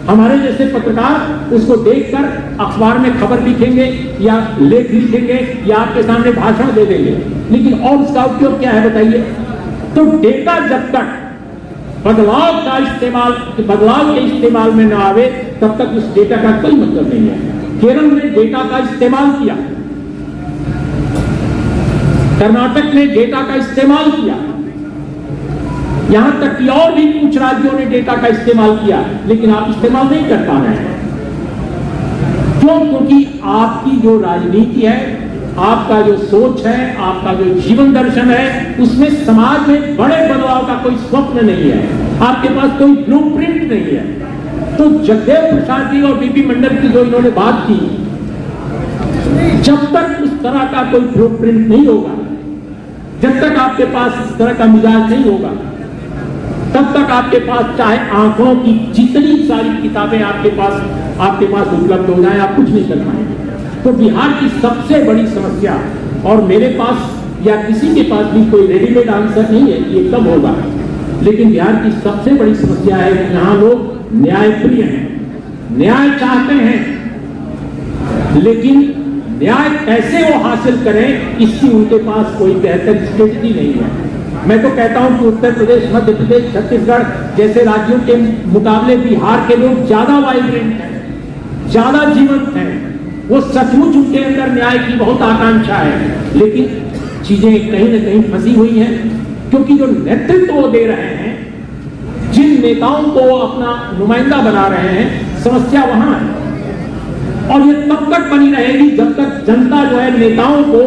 हमारे जैसे पत्रकार उसको देखकर अखबार में खबर लिखेंगे या लेख लिखेंगे या आपके सामने भाषण दे देंगे, लेकिन और उसका उपयोग क्या है बताइए? तो डेटा जब तक बदलाव के इस्तेमाल में न आवे तब तक उस डेटा का कोई मतलब नहीं है। केरल ने डेटा का इस्तेमाल किया, कर्नाटक ने डेटा का इस्तेमाल किया, यहां तक कि और भी कुछ राज्यों ने डेटा का इस्तेमाल किया, लेकिन आप इस्तेमाल नहीं कर पा रहे हैं। क्यों? क्योंकि आपकी जो राजनीति है, आपका जो सोच है, आपका जो जीवन दर्शन है, उसमें समाज में बड़े बदलाव का कोई स्वप्न नहीं है, आपके पास कोई ब्लूप्रिंट नहीं है। तो जगदेव प्रसाद जी और बीपी मंडल की जो इन्होंने बात की, जब तक उस तरह का कोई ब्लूप्रिंट नहीं होगा, जब तक आपके पास इस तरह का मिजाज नहीं होगा, तब तक आपके पास चाहे आंकड़ों की जितनी सारी किताबें आपके पास उपलब्ध हो जाए, आप कुछ नहीं कर पाएंगे। तो बिहार की सबसे बड़ी समस्या, और मेरे पास या किसी के पास भी कोई रेडीमेड आंसर नहीं है कि ये कब होगा, लेकिन बिहार की सबसे बड़ी समस्या है कि यहाँ लोग न्यायप्रिय हैं, न्याय चाहते हैं, लेकिन न्याय कैसे वो हासिल करें इसकी उनके पास कोई बेहतर स्ट्रेटजी नहीं है। मैं तो कहता हूं कि उत्तर प्रदेश, मध्य प्रदेश, छत्तीसगढ़ जैसे राज्यों के मुकाबले बिहार के लोग ज्यादा वाइब्रेंट हैं, ज्यादा जीवंत हैं। वो सचमुच उनके अंदर न्याय की बहुत आकांक्षा है, लेकिन चीजें कहीं न कहीं फंसी हुई हैं, क्योंकि जो नेतृत्व वो दे रहे हैं, जिन नेताओं को अपना नुमाइंदा बना रहे हैं, समस्या वहां है। और ये तब तक बनी रहेगी जब तक जनता जो है नेताओं को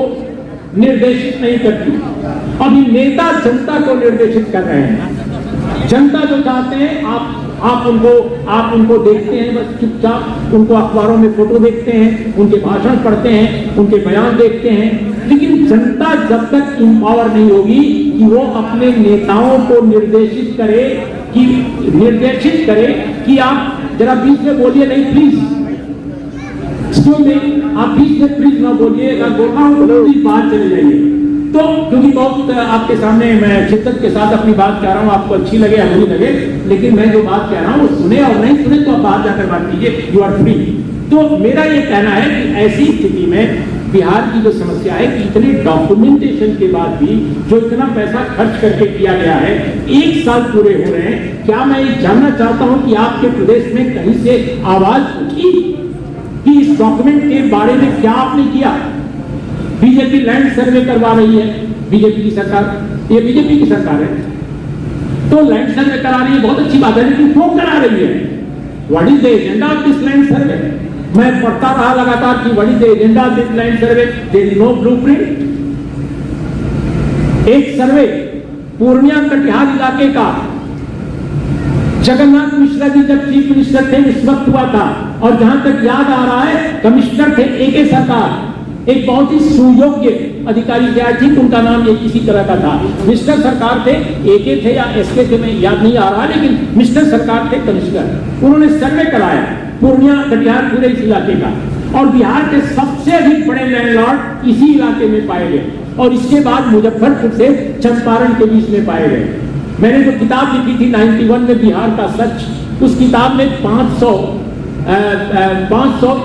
निर्देशित नहीं करती। अभी नेता जनता को निर्देशित कर रहे हैं। जनता जो चाहते हैं, आप उनको देखते हैं, बस चुपचाप उनको अखबारों में फोटो देखते हैं, उनके भाषण पढ़ते हैं, उनके बयान देखते हैं, लेकिन जनता जब तक इंपावर नहीं होगी कि वो अपने नेताओं को निर्देशित करे कि आप जरा बीच में बोलिए नहीं प्लीज, आप बीच में प्लीज ना बोलिए, बोलना हो तो प्लीज बाहर चले जाइए। तो क्योंकि बहुत आपके सामने मैं शिद्दत के साथ अपनी बात कह रहा हूँ, आपको अच्छी लगे या बुरी लगे, लेकिन मैं जो बात कह रहा हूँ वो सुने और नहीं सुने तो आप बाहर जाकर बात कीजिए, यू आर फ्री। तो मेरा ये कहना है कि ऐसी स्थिति में बिहार की जो समस्या है कि इतने डॉक्यूमेंटेशन के बाद भी जो इतना पैसा खर्च करके किया गया है, 1 साल पूरे हो रहे हैं, क्या मैं ये जानना चाहता हूं कि आपके प्रदेश में कहीं से आवाज उठी कि इस डॉक्यूमेंट के बारे में क्या आपने किया? बीजेपी लैंड सर्वे करवा रही है, बीजेपी की सरकार, ये बीजेपी की सरकार है, तो लैंड सर्वे करा रही है, बहुत अच्छी बात है, लेकिन क्यों करा रही है? What is the agenda of this land survey? मैं पढ़ता रहा लगातार कि what is the agenda of this land survey, there is no blueprint. एक सर्वे पूर्णिया कटिहार इलाके का जगन्नाथ मिश्रा जी जब चीफ मिनिस्टर थे उस वक्त हुआ था, और जहां तक याद आ रहा है कमिश्नर थे एके सरकार, एक बहुत ही सुयोग्य अधिकारी थे, आई थिंक उनका नाम एक इसी तरह का था, मिस्टर सरकार थे, एके थे या एसके थे, मैं याद नहीं आ रहा, लेकिन मिस्टर सरकार थे कमिश्नर। उन्होंने सर्वे कराया पूर्णिया कटिहार पूरे इस इलाके का, और बिहार के सबसे अधिक बड़े लैंडलॉर्ड इसी इलाके में पाए गए, और इसके बाद मुजफ्फरपुर से चंपारण के बीच में पाए गए। मैंने जो किताब लिखी थी 91 में बिहार का सच, उस किताब में 500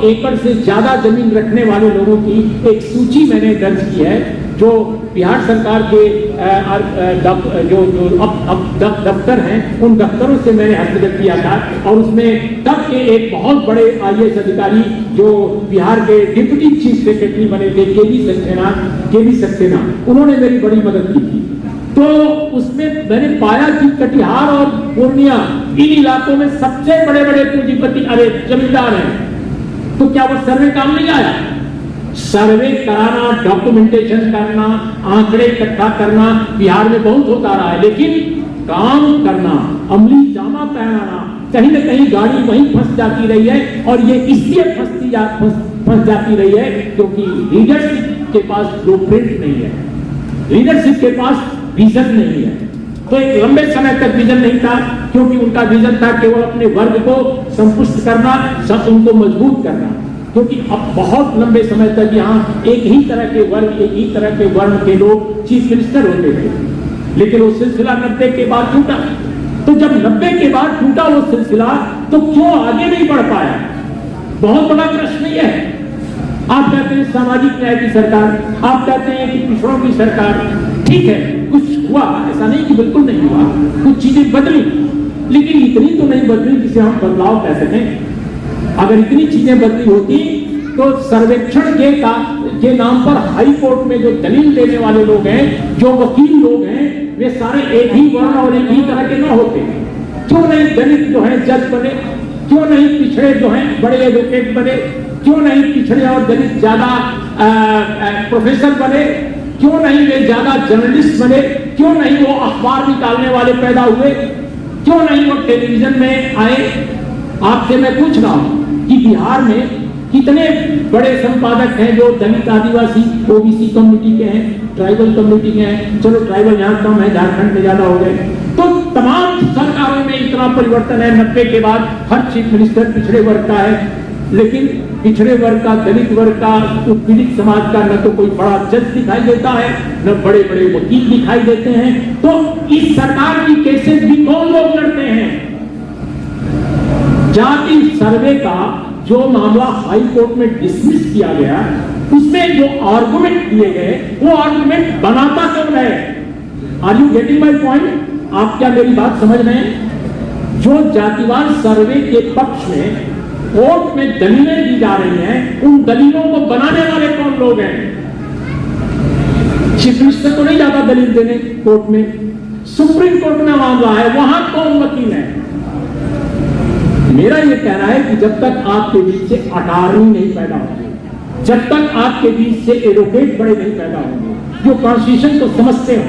एकड़ से ज्यादा जमीन रखने वाले लोगों की एक सूची मैंने दर्ज की है, जो बिहार सरकार के दफ्तर हैं, उन दफ्तरों से मैंने हस्तगत किया था, और उसमें तब के एक बहुत बड़े IAS अधिकारी जो बिहार के डिप्टी चीफ सेक्रेटरी बने थे, केवी सक्सेना, उन्होंने मेरी बड़ी मदद की थी। तो उसमें मैंने पाया कि कटिहार और पूर्णिया इन इलाकों में सबसे बड़े बड़े पूंजीपति अरे जमींदार हैं। तो क्या वो सर्वे काम नहीं आया? सर्वे कराना, डॉक्यूमेंटेशन करना, आंकड़े इकट्ठा करना बिहार में बहुत होता रहा है, लेकिन काम करना, अमली जामा पहनाना, कहीं न कहीं गाड़ी वहीं फंस जाती रही है, और ये इसलिए फंस जाती रही है क्योंकि लीडरशिप के पास ब्लूप्रिंट नहीं है, लीडरशिप के पास विजन नहीं है। तो एक लंबे समय तक विजन नहीं था, क्योंकि उनका विजन था केवल अपने वर्ग को संपुष्ट करना, उनको मजबूत करना, क्योंकि अब बहुत लंबे समय तक यहाँ एक ही तरह के वर्ग, एक ही तरह के वर्ण के लोग चीफ मिनिस्टर होते थे, लेकिन वो सिलसिला 90 के बाद टूटा। तो जब 90 के बाद टूटा वो सिलसिला, तो क्यों आगे नहीं बढ़ पाया? बहुत बड़ा प्रश्न ये है। आप कहते हैं सामाजिक न्याय की सरकार, आप कहते हैं कि पिछड़ों की सरकार, ठीक है, कुछ हुआ, ऐसा नहीं कि बिल्कुल नहीं हुआ, कुछ चीजें बदली, लेकिन इतनी तो नहीं बदली जिसे हम बदलाव कह सकें। अगर इतनी चीजें बदली होती तो सर्वेक्षण के नाम पर हाई कोर्ट में जो दलील देने वाले लोग हैं, जो वकील लोग हैं, वे सारे एक ही वर्ण और एक ही तरह के न होते। क्यों नहीं दलित जो है जज बने? क्यों नहीं पिछड़े जो हैं बड़े एडवोकेट बने? क्यों नहीं पिछड़े और दलित ज्यादा प्रोफेसर बने? क्यों नहीं वे ज्यादा जर्नलिस्ट बने? क्यों नहीं वो अखबार निकालने वाले पैदा हुए? क्यों नहीं वो टेलीविजन में आए? आपसे मैं पूछ रहा हूं कि बिहार में कितने बड़े संपादक हैं जो दलित, आदिवासी, ओबीसी कम्युनिटी के हैं, ट्राइबल कम्युनिटी के हैं। चलो ट्राइबल यहाँ कम है, झारखंड में ज्यादा हो गए। तो तमाम सरकारों में इतना परिवर्तन है, 90 के बाद हर चीफ मिनिस्टर पिछड़े वर्ग का है, लेकिन पिछड़े वर्ग का, दलित वर्ग का, उत्पीड़ित समाज का न तो कोई बड़ा जज दिखाई देता है, न बड़े बड़े वकील दिखाई देते हैं। तो इस सरकार की केसेस भी कौन लोग लड़ते हैं? जाति सर्वे का जो मामला हाई कोर्ट में डिसमिस किया गया, उसमें जो आर्गुमेंट दिए गए, वो आर्गुमेंट बनाता कौन है? Are you getting my point? आप क्या मेरी बात समझ रहे हैं? जो जातिवार सर्वे के पक्ष में कोर्ट में दलीलें दी जा रही हैं, उन दलीलों को बनाने वाले कौन लोग हैं? चीफ मिनिस्टर तो नहीं जाता दलील देने कोर्ट में, सुप्रीम कोर्ट में मामला है, वहां कौन वकील है? मेरा यह कहना है कि जब तक आपके बीच से अटॉर्नी नहीं पैदा होंगे, जब तक आपके बीच से एडवोकेट बड़े नहीं पैदा होंगे जो कॉन्स्टिट्यूशन को समझते हो,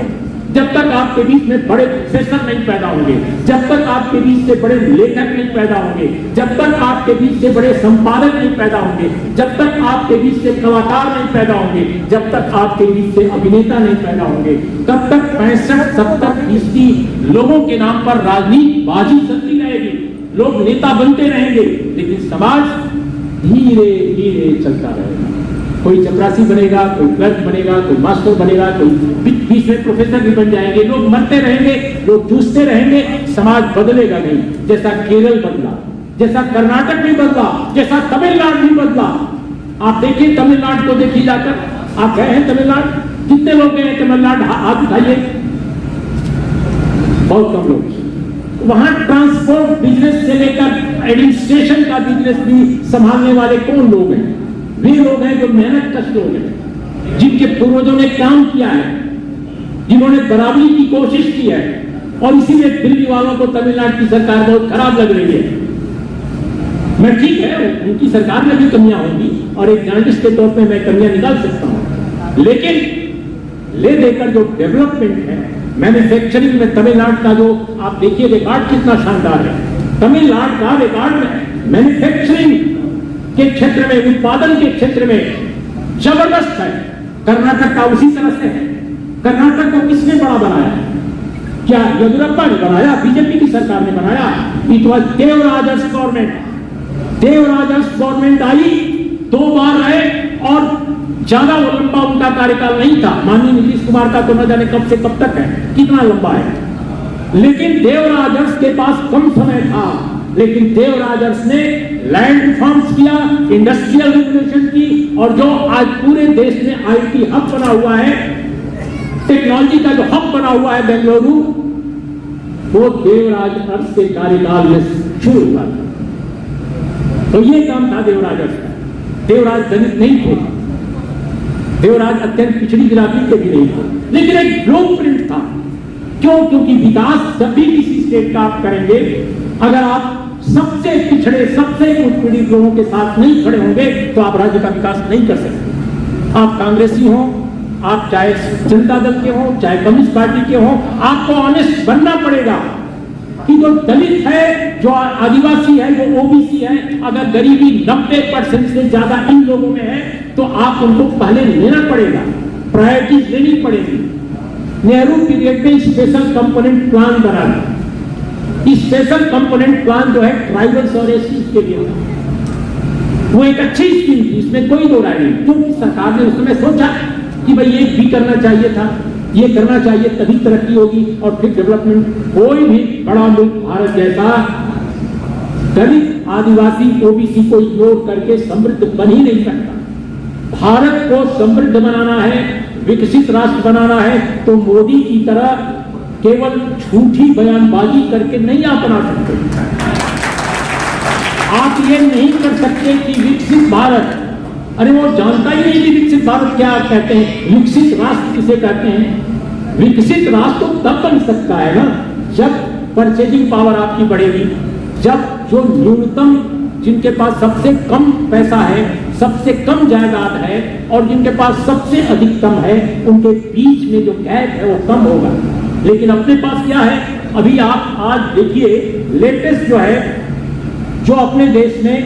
जब तक आपके बीच में बड़े प्रोफेसर नहीं पैदा होंगे, जब तक आपके बीच से बड़े लेखक नहीं पैदा होंगे, जब तक आपके बीच से बड़े संपादक नहीं पैदा होंगे, जब तक आपके बीच से कलाकार नहीं पैदा होंगे, जब तक आपके बीच से अभिनेता नहीं पैदा होंगे, तब तक 65-70% लोगों के नाम पर राजनीति बाजी चलती रहेगी, लोग नेता बनते रहेंगे, लेकिन समाज धीरे धीरे चलता रहेगा। कोई चपरासी बनेगा, कोई क्लर्क बनेगा, कोई मास्टर बनेगा, कोई बीच में प्रोफेसर भी बन जाएंगे। लोग मरते रहेंगे, लोग जूझते रहेंगे, समाज बदलेगा नहीं। जैसा केरल बदला, जैसा कर्नाटक भी बदला, जैसा तमिलनाडु भी बदला। आप देखिए तमिलनाडु को देखिए जाकर, आप गए हैं तमिलनाडु? कितने लोग गए हैं तमिलनाडु? हाथ उठाइए। बहुत कम लोग। वहां ट्रांसपोर्ट बिजनेस से लेकर एडमिनिस्ट्रेशन का बिजनेस भी संभालने वाले कौन लोग हैं? वे लोग हैं जो मेहनत कश लोग हैं, जिनके पूर्वजों ने काम किया है, जिन्होंने बराबरी की कोशिश की है। और इसीलिए दिल्ली वालों को तमिलनाडु की सरकार बहुत खराब लग रही है। मैं ठीक है, उनकी सरकार में भी कमियां होंगी और एक जर्नलिस्ट के तौर पे मैं कमियां निकाल सकता हूं, लेकिन ले देकर जो डेवलपमेंट है मैन्युफैक्चरिंग में तमिलनाडु का जो आप देखिए रिकॉर्ड कितना शानदार है। तमिलनाडु का रिकॉर्ड मैन्युफैक्चरिंग के क्षेत्र में, उत्पादन के क्षेत्र में जबरदस्त है। कर्नाटक का उसी तरह से है। कर्नाटक को किसने बड़ा बनाया? क्या येदियुरप्पा ने बनाया? बीजेपी की सरकार ने बनाया? It was Devraj's government. Devraj's government आई, 2 बार रहे और ज्यादा लंबा उनका कार्यकाल नहीं था। माननीय नीतीश कुमार का तो न जाने कब से कब तक है, कितना लंबा है। लेकिन देवराजस के पास कम समय था, लेकिन देवराजस ने लैंड रिफॉर्म्स किया, इंडस्ट्रियल रेवोल्यूशन की, और जो आज पूरे देश में आईटी हब बना हुआ है, टेक्नोलॉजी का जो हब बना हुआ है बेंगलुरु, वो देवराजस के कार्यकाल में शुरू हुआ था। तो ये काम था देवराजस का। देवराज दलित नहीं थे, देवराज अत्यंत पिछड़ी गिराती के भी नहीं थे, लेकिन एक ब्लूप्रिंट था। क्यों? क्योंकि विकास जब भी किसी स्टेट का आप करेंगे, अगर आप सबसे पिछड़े, सबसे उत्पीड़ित लोगों के साथ नहीं खड़े होंगे तो आप राज्य का विकास नहीं कर सकते। आप कांग्रेसी हो, आप चाहे जनता दल के हो, चाहे कम्युनिस्ट पार्टी के हो, आपको ऑनेस्ट बनना पड़ेगा कि जो दलित है, जो आदिवासी है, जो ओबीसी है, अगर गरीबी 90% से ज्यादा इन लोगों में है तो आप उनको पहले लेना पड़ेगा, प्रायोरिटीज लेनी पड़ेगी। नेहरू पीरियड में स्पेशल कंपोनेंट प्लान बना। स्पेशल कंपोनेंट प्लान जो है ट्राइबल्स और एससी के लिए, वो एक अच्छी स्कीम थी, इसमें कोई दो राय नहीं। क्योंकि सरकार ने उस समय सोचा कि भाई ये भी करना चाहिए था, ये करना चाहिए, तभी तरक्की होगी और फिर डेवलपमेंट। कोई भी बड़ा मुल्क भारत जैसा दलित, आदिवासी, ओबीसी को इग्नोर करके समृद्ध बन ही नहीं सकता। भारत को समृद्ध बनाना है, विकसित राष्ट्र बनाना है, तो मोदी की तरह केवल झूठी बयानबाजी करके नहीं आप बना सकते। आप ये नहीं कर सकते कि विकसित भारत, अरे वो जानता ही नहीं कि विकसित भारत क्या कहते हैं, विकसित राष्ट्र किसे कहते हैं। विकसित राष्ट्र तो तब बन सकता है ना जब परचेजिंग पावर आपकी बढ़ेगी, जब जो न्यूनतम, जिनके पास सबसे कम पैसा है, सबसे कम जायदाद है और जिनके पास सबसे अधिकतम है, उनके बीच में जो गैप है वो कम होगा। लेकिन अपने पास क्या है? अभी आप आज देखिए लेटेस्ट जो है, जो अपने देश में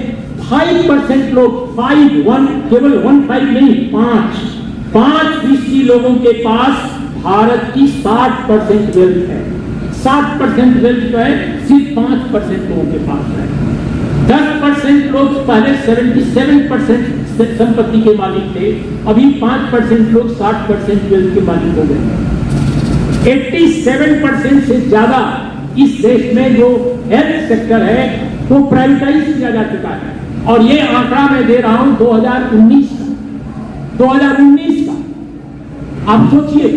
5% लोग, 5 केवल 15 नहीं, 5% लोगों के पास भारत की 60% वेल्थ है। 60% वेल्थ जो है सिर्फ 5% लोगों के पास है। 10% लोग पहले 77% संपत्ति के मालिक थे, अभी 5% लोग 60% वेल्थ के मालिक हो गए। 87% से ज्यादा इस देश में जो हेल्थ सेक्टर है वो प्राइवेटाइज किया जा चुका है। और ये आंकड़ा मैं दे रहा हूं 2019 का। आप सोचिए,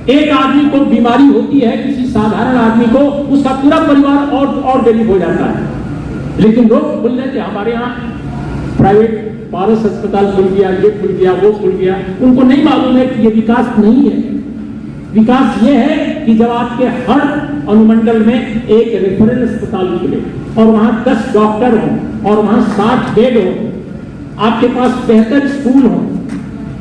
एक आदमी को बीमारी होती है, किसी साधारण आदमी को, उसका पूरा परिवार और गरीब हो जाता है। लेकिन लोग बोल रहे थे हमारे यहाँ प्राइवेट पारस अस्पताल खुल गया, ये खुल गया, वो खुल गया। उनको नहीं मालूम है कि ये विकास नहीं है। विकास ये है कि जब आपके हर अनुमंडल में एक रेफरल अस्पताल खुले और वहां 10 डॉक्टर हो और वहां 60 बेड हो, आपके पास बेहतर स्कूल हो,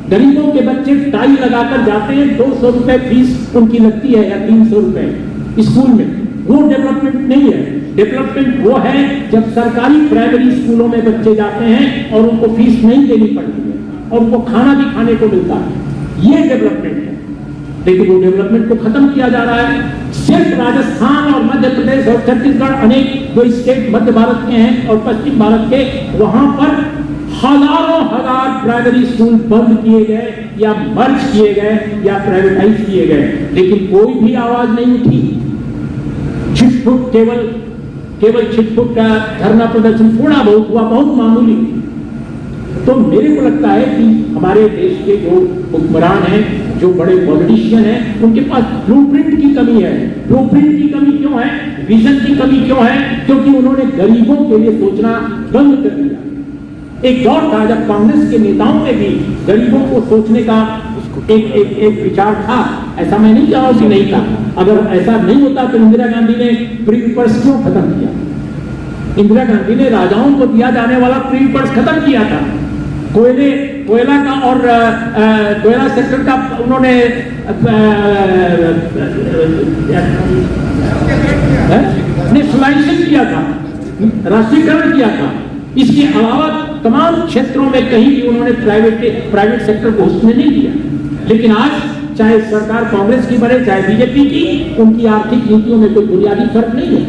गरीबों के बच्चे टाई लगाकर जाते हैं, 200 रुपए फीस उनकी लगती है या 300 रुपए स्कूल में। वो डेवलपमेंट नहीं है। डेवलपमेंट वो है जब सरकारी प्राइमरी स्कूलों में बच्चे जाते हैं और उनको फीस नहीं देनी पड़ती है और उनको खाना भी खाने को मिलता है। ये डेवलपमेंट है। लेकिन वो डेवलपमेंट को खत्म किया जा रहा है। सिर्फ राजस्थान और मध्य प्रदेश और छत्तीसगढ़, अनेक जो स्टेट मध्य भारत के हैं और पश्चिम भारत के, वहां पर हजारों हजार प्राइमरी स्कूल बंद किए गए या मर्ज किए गए या प्राइवेटाइज किए गए, लेकिन कोई भी आवाज नहीं उठी। छिटपुट केवल छिटपुट का धरना प्रदर्शन थोड़ा बहुत हुआ, बहुत मामूली। तो मेरे को लगता है कि हमारे देश के जो हुक्मरान हैं, जो बड़े पॉलिटिशियन हैं, उनके पास ब्लूप्रिंट की कमी है। ब्लूप्रिंट की कमी क्यों है, विजन की कमी क्यों है? क्योंकि उन्होंने गरीबों के लिए सोचना बंद कर दिया। एक दौर था जब कांग्रेस के नेताओं में भी गरीबों को सोचने का एक विचार था। ऐसा मैं नहीं कह रहा कि नहीं था। अगर ऐसा नहीं होता तो इंदिरा गांधी ने प्री पर्स क्यों खत्म किया? इंदिरा गांधी ने राजाओं को दिया जाने वाला प्री पर्स खत्म किया था। कोयला का और कोयला सेक्टर का उन्होंने नेशनलाइजेशन किया था, राष्ट्रीयकरण किया था। इसके अलावा तमाम क्षेत्रों में कहीं भी उन्होंने प्राइवेट सेक्टर को उसने नहीं दिया। लेकिन आज चाहे सरकार कांग्रेस की बने चाहे बीजेपी की, उनकी आर्थिक नीतियों में कोई बुनियादी फर्क नहीं है।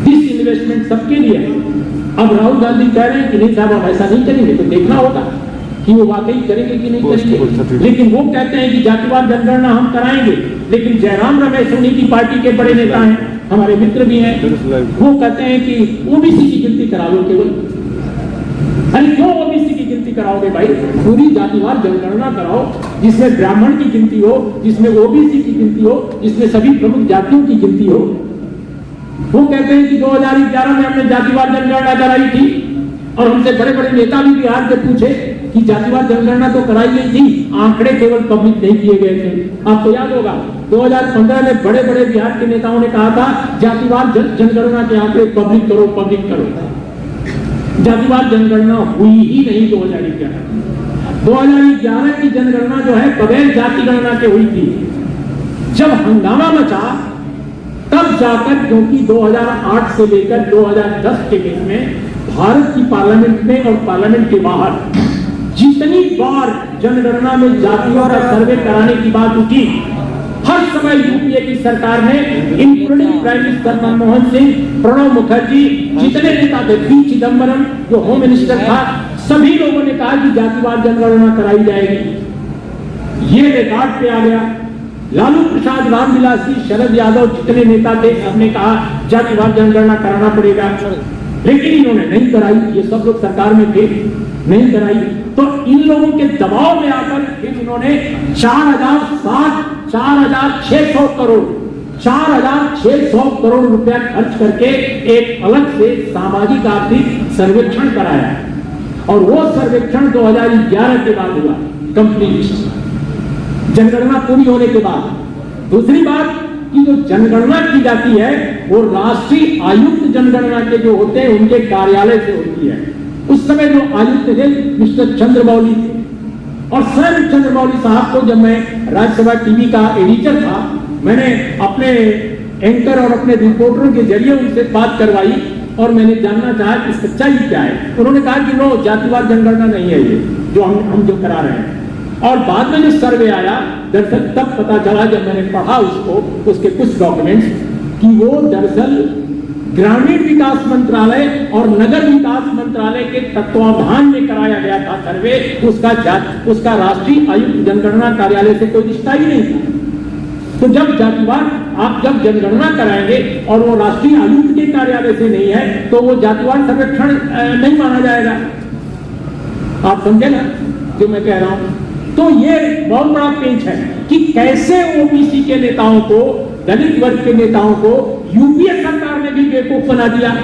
दिस इन्वेस्टमेंट सबके लिए है। अब राहुल गांधी कह रहे हैं कि नहीं साहब हम ऐसा नहीं करेंगे, तो देखना होगा कि वो वाकई करेंगे कि नहीं करेंगे। लेकिन वो कहते हैं कि जातिवार जनगणना हम कराएंगे, लेकिन जयराम रमेश उन्हीं की पार्टी के बड़े नेता हैं, हमारे मित्र भी हैं, वो कहते हैं कि ओबीसी की गिनती करा लो केवल। अरे क्यों ओबीसी की गिनती कराओगे भाई? पूरी जातिवार जनगणना कराओ, जिसमें ब्राह्मण की गिनती हो, जिसमें ओबीसी की गिनती हो, जिसमें सभी प्रमुख जातियों की गिनती हो। वो कहते हैं कि 2011 में हमने जातिवार जनगणना कराई थी, और हमसे बड़े बड़े नेता भी बिहार के पूछे कि जातिवार जनगणना तो कराई गई थी, आंकड़े केवल पब्लिक नहीं किए गए थे। आपको याद होगा 2015 में बड़े बड़े बिहार के नेताओं ने कहा था जातिवार जनगणना के आंकड़े पब्लिक करो, पब्लिक करो। जातिवार जनगणना हुई ही नहीं। 2011 की जनगणना जो है बगैर जाति गणना के हुई थी। जब हंगामा मचा तब जाकर, क्योंकि 2008 से लेकर 2010 के बीच में भारत की पार्लियामेंट में और पार्लियामेंट के बाहर जितनी बार जनगणना में जातियों का सर्वे कराने की बात उठी, हर समय यूपीए की सरकार ने, including prime minister Manmohan Singh, Pranab Mukherjee, जितने नेता थे, पी चिदम्बरम जो होम मिनिस्टर था, सभी लोगों ने कहा कि जातिवार जनगणना कराई जाएगी। ये रिकॉर्ड पे आ गया। लालू प्रसाद, रामविलास जी, शरद यादव, जितने नेता थे, सबने कहा जातिवार जनगणना कराना पड़ेगा, लेकिन इन्होंने नहीं कराई। ये सब लोग सरकार में थे, नहीं कराई। तो इन लोगों के दबाव में आकर फिर इन्होंने 4,600 करोड़ रुपया खर्च करके एक अलग से सामाजिक आर्थिक सर्वेक्षण कराया, और वो सर्वेक्षण 2011 के बाद हुआ कंप्लीट, जनगणना पूरी होने के बाद। दूसरी बात कि जो जनगणना की जाती है वो राष्ट्रीय आयुक्त जनगणना के जो होते हैं उनके कार्यालय से होती है। उस समय जो आयुक्त थे मिस्टर चंद्रमौली थे, और स्वयं चंद्रमौली साहब को जब मैं राज्यसभा टीवी का एडिटर था, मैंने अपने एंकर और अपने रिपोर्टरों के जरिए उनसे बात करवाई और मैंने जानना चाहा कि सच्चाई क्या है। उन्होंने कहा कि नो, जातिवार जनगणना नहीं है ये जो हम जो करा रहे हैं। और बाद में जो सर्वे आया, दरअसल तब पता चला जब मैंने पढ़ा उसको, उसके कुछ डॉक्यूमेंट्स, कि वो दरअसल ग्रामीण विकास मंत्रालय और नगर विकास मंत्रालय के तत्वावधान में कराया गया था सर्वे। उसका राष्ट्रीय आयुक्त जनगणना कार्यालय से कोई रिश्ता ही नहीं था। तो जब जातिवार आप जब जनगणना कराएंगे और वो राष्ट्रीय आयुक्त के कार्यालय से नहीं है, तो वो जातिवार सर्वेक्षण नहीं माना जाएगा। आप समझे ना जो मैं कह रहा हूं? तो ये बहुत बड़ा पेंच है कि कैसे ओबीसी के नेताओं को, दलित वर्ग के नेताओं को यूपीए सरकार ने भी बेवकूफ बना दिया।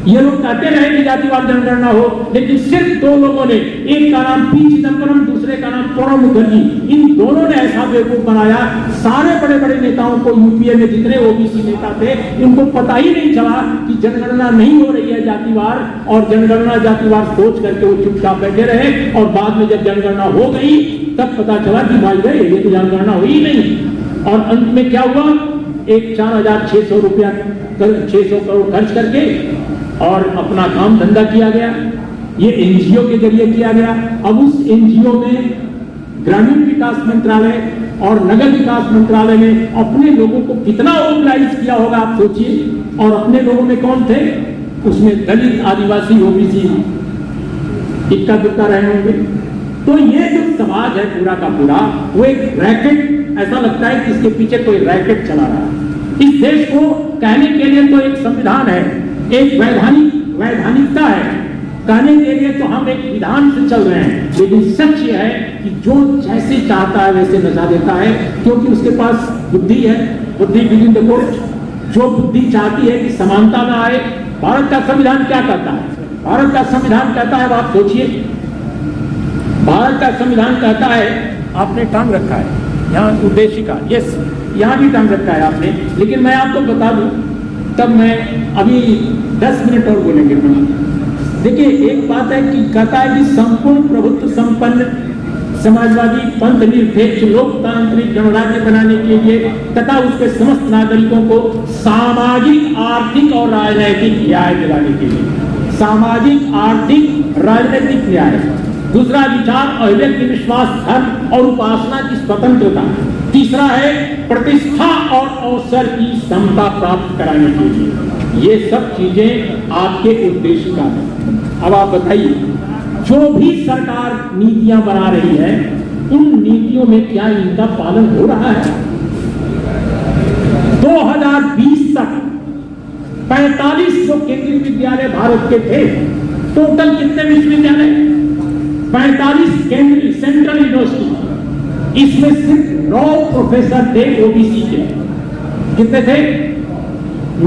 ये लोग कहते रहे कि जातिवार जनगणना हो, लेकिन सिर्फ दो लोगों ने, एक का नाम पी चिदम्बरम, दूसरे का नाम प्रणब मुखर्जी, इन दोनों ने ऐसा बेवकूफ बनाया। सारे बड़े बड़े नेताओं को, यूपीए में जितने ओबीसी नेता थे, इनको पता ही नहीं चला कि जनगणना नहीं हो रही है जातिवार, और जनगणना जातिवार सोच करके वो चुपचाप बैठे रहे। और बाद में जब जनगणना हो गई तब पता चला कि भाई गए ये तो जनगणना हुई ही नहीं। और अंत में क्या हुआ, एक 4,600 करोड़ खर्च करके और अपना काम धंधा किया गया। ये एनजीओ के जरिए किया गया। अब उस एनजीओ में ग्रामीण विकास मंत्रालय और नगर विकास मंत्रालय ने अपने लोगों को कितना मोबिलाइज किया होगा आप सोचिए। और अपने लोगों में कौन थे उसमें? दलित, आदिवासी, ओबीसी, इक्का दुक्का रहे होंगे। तो ये जो समाज है पूरा का पूरा, वो एक रैकेट, ऐसा लगता है कि इसके पीछे कोई रैकेट चला रहा है। इस देश को कहने के लिए तो एक संविधान है, एक वैधानिकता है, कहने के लिए तो हम एक विधान से चल रहे हैं, लेकिन सच ये है कि जो जैसे चाहता है वैसे नचा देता है, क्योंकि उसके पास बुद्धि है, बुद्धि विद द कोर्ट। जो बुद्धि चाहती है कि समानता ना आए। भारत का संविधान क्या कहता है? भारत का संविधान कहता है, आप सोचिए, भारत का संविधान कहता है, आपने टांग रखा है यहाँ उद्देशिका, यस, यहाँ भी टांग रखा है आपने, लेकिन मैं आपको बता दूं, तब मैं अभी 10 मिनट और बोलेंगे। देखिए, एक बात है कि कहता है कि संपूर्ण प्रभुत्व संपन्न समाजवादी पंथ निरपेक्ष लोकतांत्रिक गणराज्य बनाने के लिए तथा उसके समस्त नागरिकों को सामाजिक, आर्थिक और राजनैतिक न्याय दिलाने के लिए, सामाजिक, आर्थिक, राजनैतिक न्याय। दूसरा विचार और व्यक्ति विश्वास, धर्म और उपासना की स्वतंत्रता। तीसरा है प्रतिष्ठा और अवसर की समता प्राप्त कराने के लिए। ये सब चीजें आपके उद्देश्य का है। अब आप बताइए, जो भी सरकार नीतियां बना रही है, उन नीतियों में क्या इनका पालन हो रहा है? 2020 तक 45 जो केंद्रीय विद्यालय भारत के थे, टोटल कितने विश्वविद्यालय? 45 केंद्रीय सेंट्रल यूनिवर्सिटी, इसमें सिर्फ 9 प्रोफेसर थे ओबीसी के। कितने थे?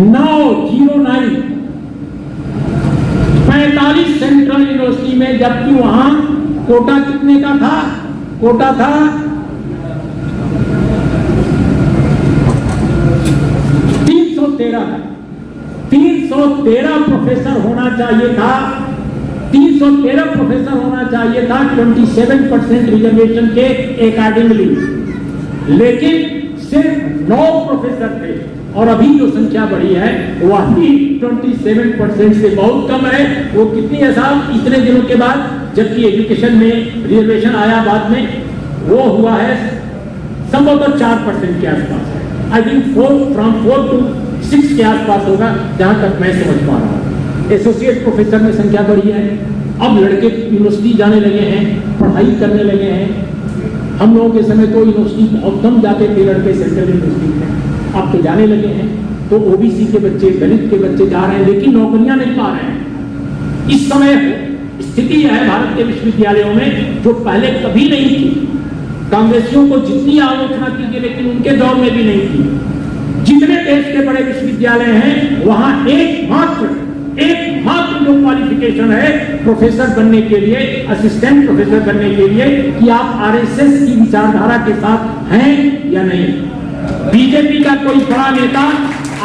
909। 45 सेंट्रल यूनिवर्सिटी में, जबकि वहां कोटा कितने का था? कोटा था 313। 313 प्रोफेसर होना चाहिए था। 313 प्रोफेसर होना चाहिए था 27% रिजर्वेशन के अकॉर्डिंगली, लेकिन सिर्फ 9 प्रोफेसर थे। और अभी जो संख्या बढ़ी है वह भी 27% से बहुत कम है। वो कितनी है साहब? इतने दिनों के बाद, जबकि एजुकेशन में रिजर्वेशन आया बाद में, वो हुआ है संभवतः 4% के आसपास। आई थिंक 4 to 6 के आसपास होगा, जहां तक मैं समझ पा रहा हूँ। एसोसिएट प्रोफेसर में संख्या बढ़ी है। अब लड़के यूनिवर्सिटी जाने लगे हैं, पढ़ाई करने लगे हैं। हम लोगों के समय तो यूनिवर्सिटी बहुत कम जाते थे लड़के सेंट्रल यूनिवर्सिटी में, अब तो जाने लगे हैं। तो ओबीसी के बच्चे, दलित के बच्चे जा रहे हैं, लेकिन नौकरियां नहीं पा रहे हैं। इस समय स्थिति है भारत के विश्वविद्यालयों में जो पहले कभी नहीं थी। कांग्रेसियों को जितनी आलोचना की गई, लेकिन उनके दौर में भी नहीं थी। जितने देश के बड़े विश्वविद्यालय हैं, वहां एकमात्र जो क्वालिफिकेशन है प्रोफेसर बनने के लिए, असिस्टेंट प्रोफेसर बनने के लिए, कि आप आरएसएस की विचारधारा के साथ हैं या नहीं। बीजेपी का कोई बड़ा नेता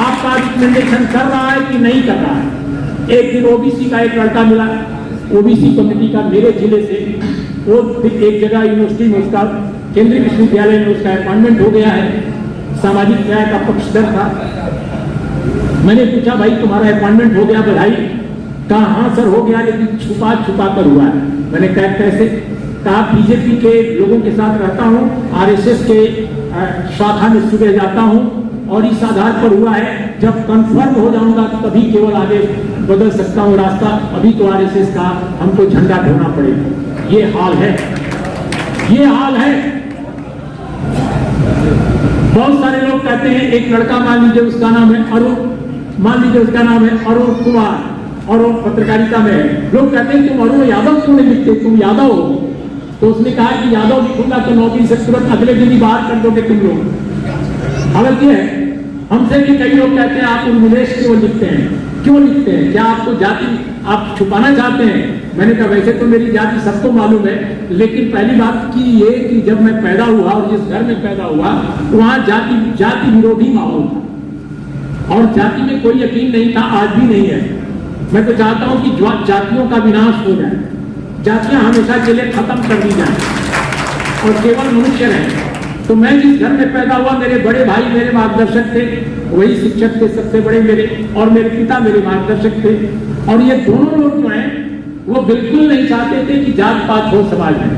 आपका रिकमेंडेशन कर रहा है कि नहीं कर रहा है? एक दिन ओबीसी का एक लड़का मिला, ओबीसी कमेटी का, मेरे जिले से। वो एक जगह यूनिवर्सिटी में, उसका केंद्रीय विश्वविद्यालय में उसका अपॉइंटमेंट हो गया है, सामाजिक न्याय का पक्षधर था। मैंने पूछा, भाई तुम्हारा अपॉइंटमेंट हो गया, बधाई। कहा हाँ सर हो गया, लेकिन छुपा छुपा कर हुआ है। मैंने कहा कैसे? कहा बीजेपी के लोगों के साथ रहता हूँ, आरएसएस के शाखा में सुबह जाता हूँ, और इस आधार पर हुआ है, जब कंफर्म हो जाऊंगा तभी केवल आगे बदल सकता हूँ रास्ता। अभी तो आरएसएस का हमको झंडा ढोना पड़ेगा। ये हाल है, ये हाल है। बहुत सारे लोग कहते हैं, एक लड़का मान लीजिए उसका नाम है अरुण, मान लीजिए उसका नाम है अरुण कुमार, और वो पत्रकारिता में है। लोग कहते हैं तुम अरुण यादव क्यों नहीं लिखते, तुम यादव हो? तो उसने कहा कि यादव लिखूंगा तो नौकरी से तुरंत अगले दिन ही बाहर कर दोगे तुम लोग। हालत ये है। हमसे भी कई लोग कहते हैं आप उन्मेष क्यों लिखते हैं, क्यों लिखते हैं, क्या आपको जाति आप छुपाना चाहते हैं? मैंने कहा वैसे तो मेरी जाति सबको मालूम है, लेकिन पहली बात की ये कि जब मैं पैदा हुआ और जिस घर में पैदा हुआ, वहां जाति विरोधी माहौल था, और जाति में कोई यकीन नहीं था, आज भी नहीं है। मैं तो चाहता हूं कि जातियों का विनाश हो जाए, जातियां हमेशा के लिए खत्म कर दी जाए और केवल मनुष्य रहे। तो मैं जिस घर में पैदा हुआ, मेरे बड़े भाई मेरे मार्गदर्शक थे, वही शिक्षक थे सबसे बड़े मेरे, और मेरे पिता मेरे मार्गदर्शक थे। और ये दोनों लोग जो हैं वो बिल्कुल नहीं चाहते थे कि जात पात हो समाज में,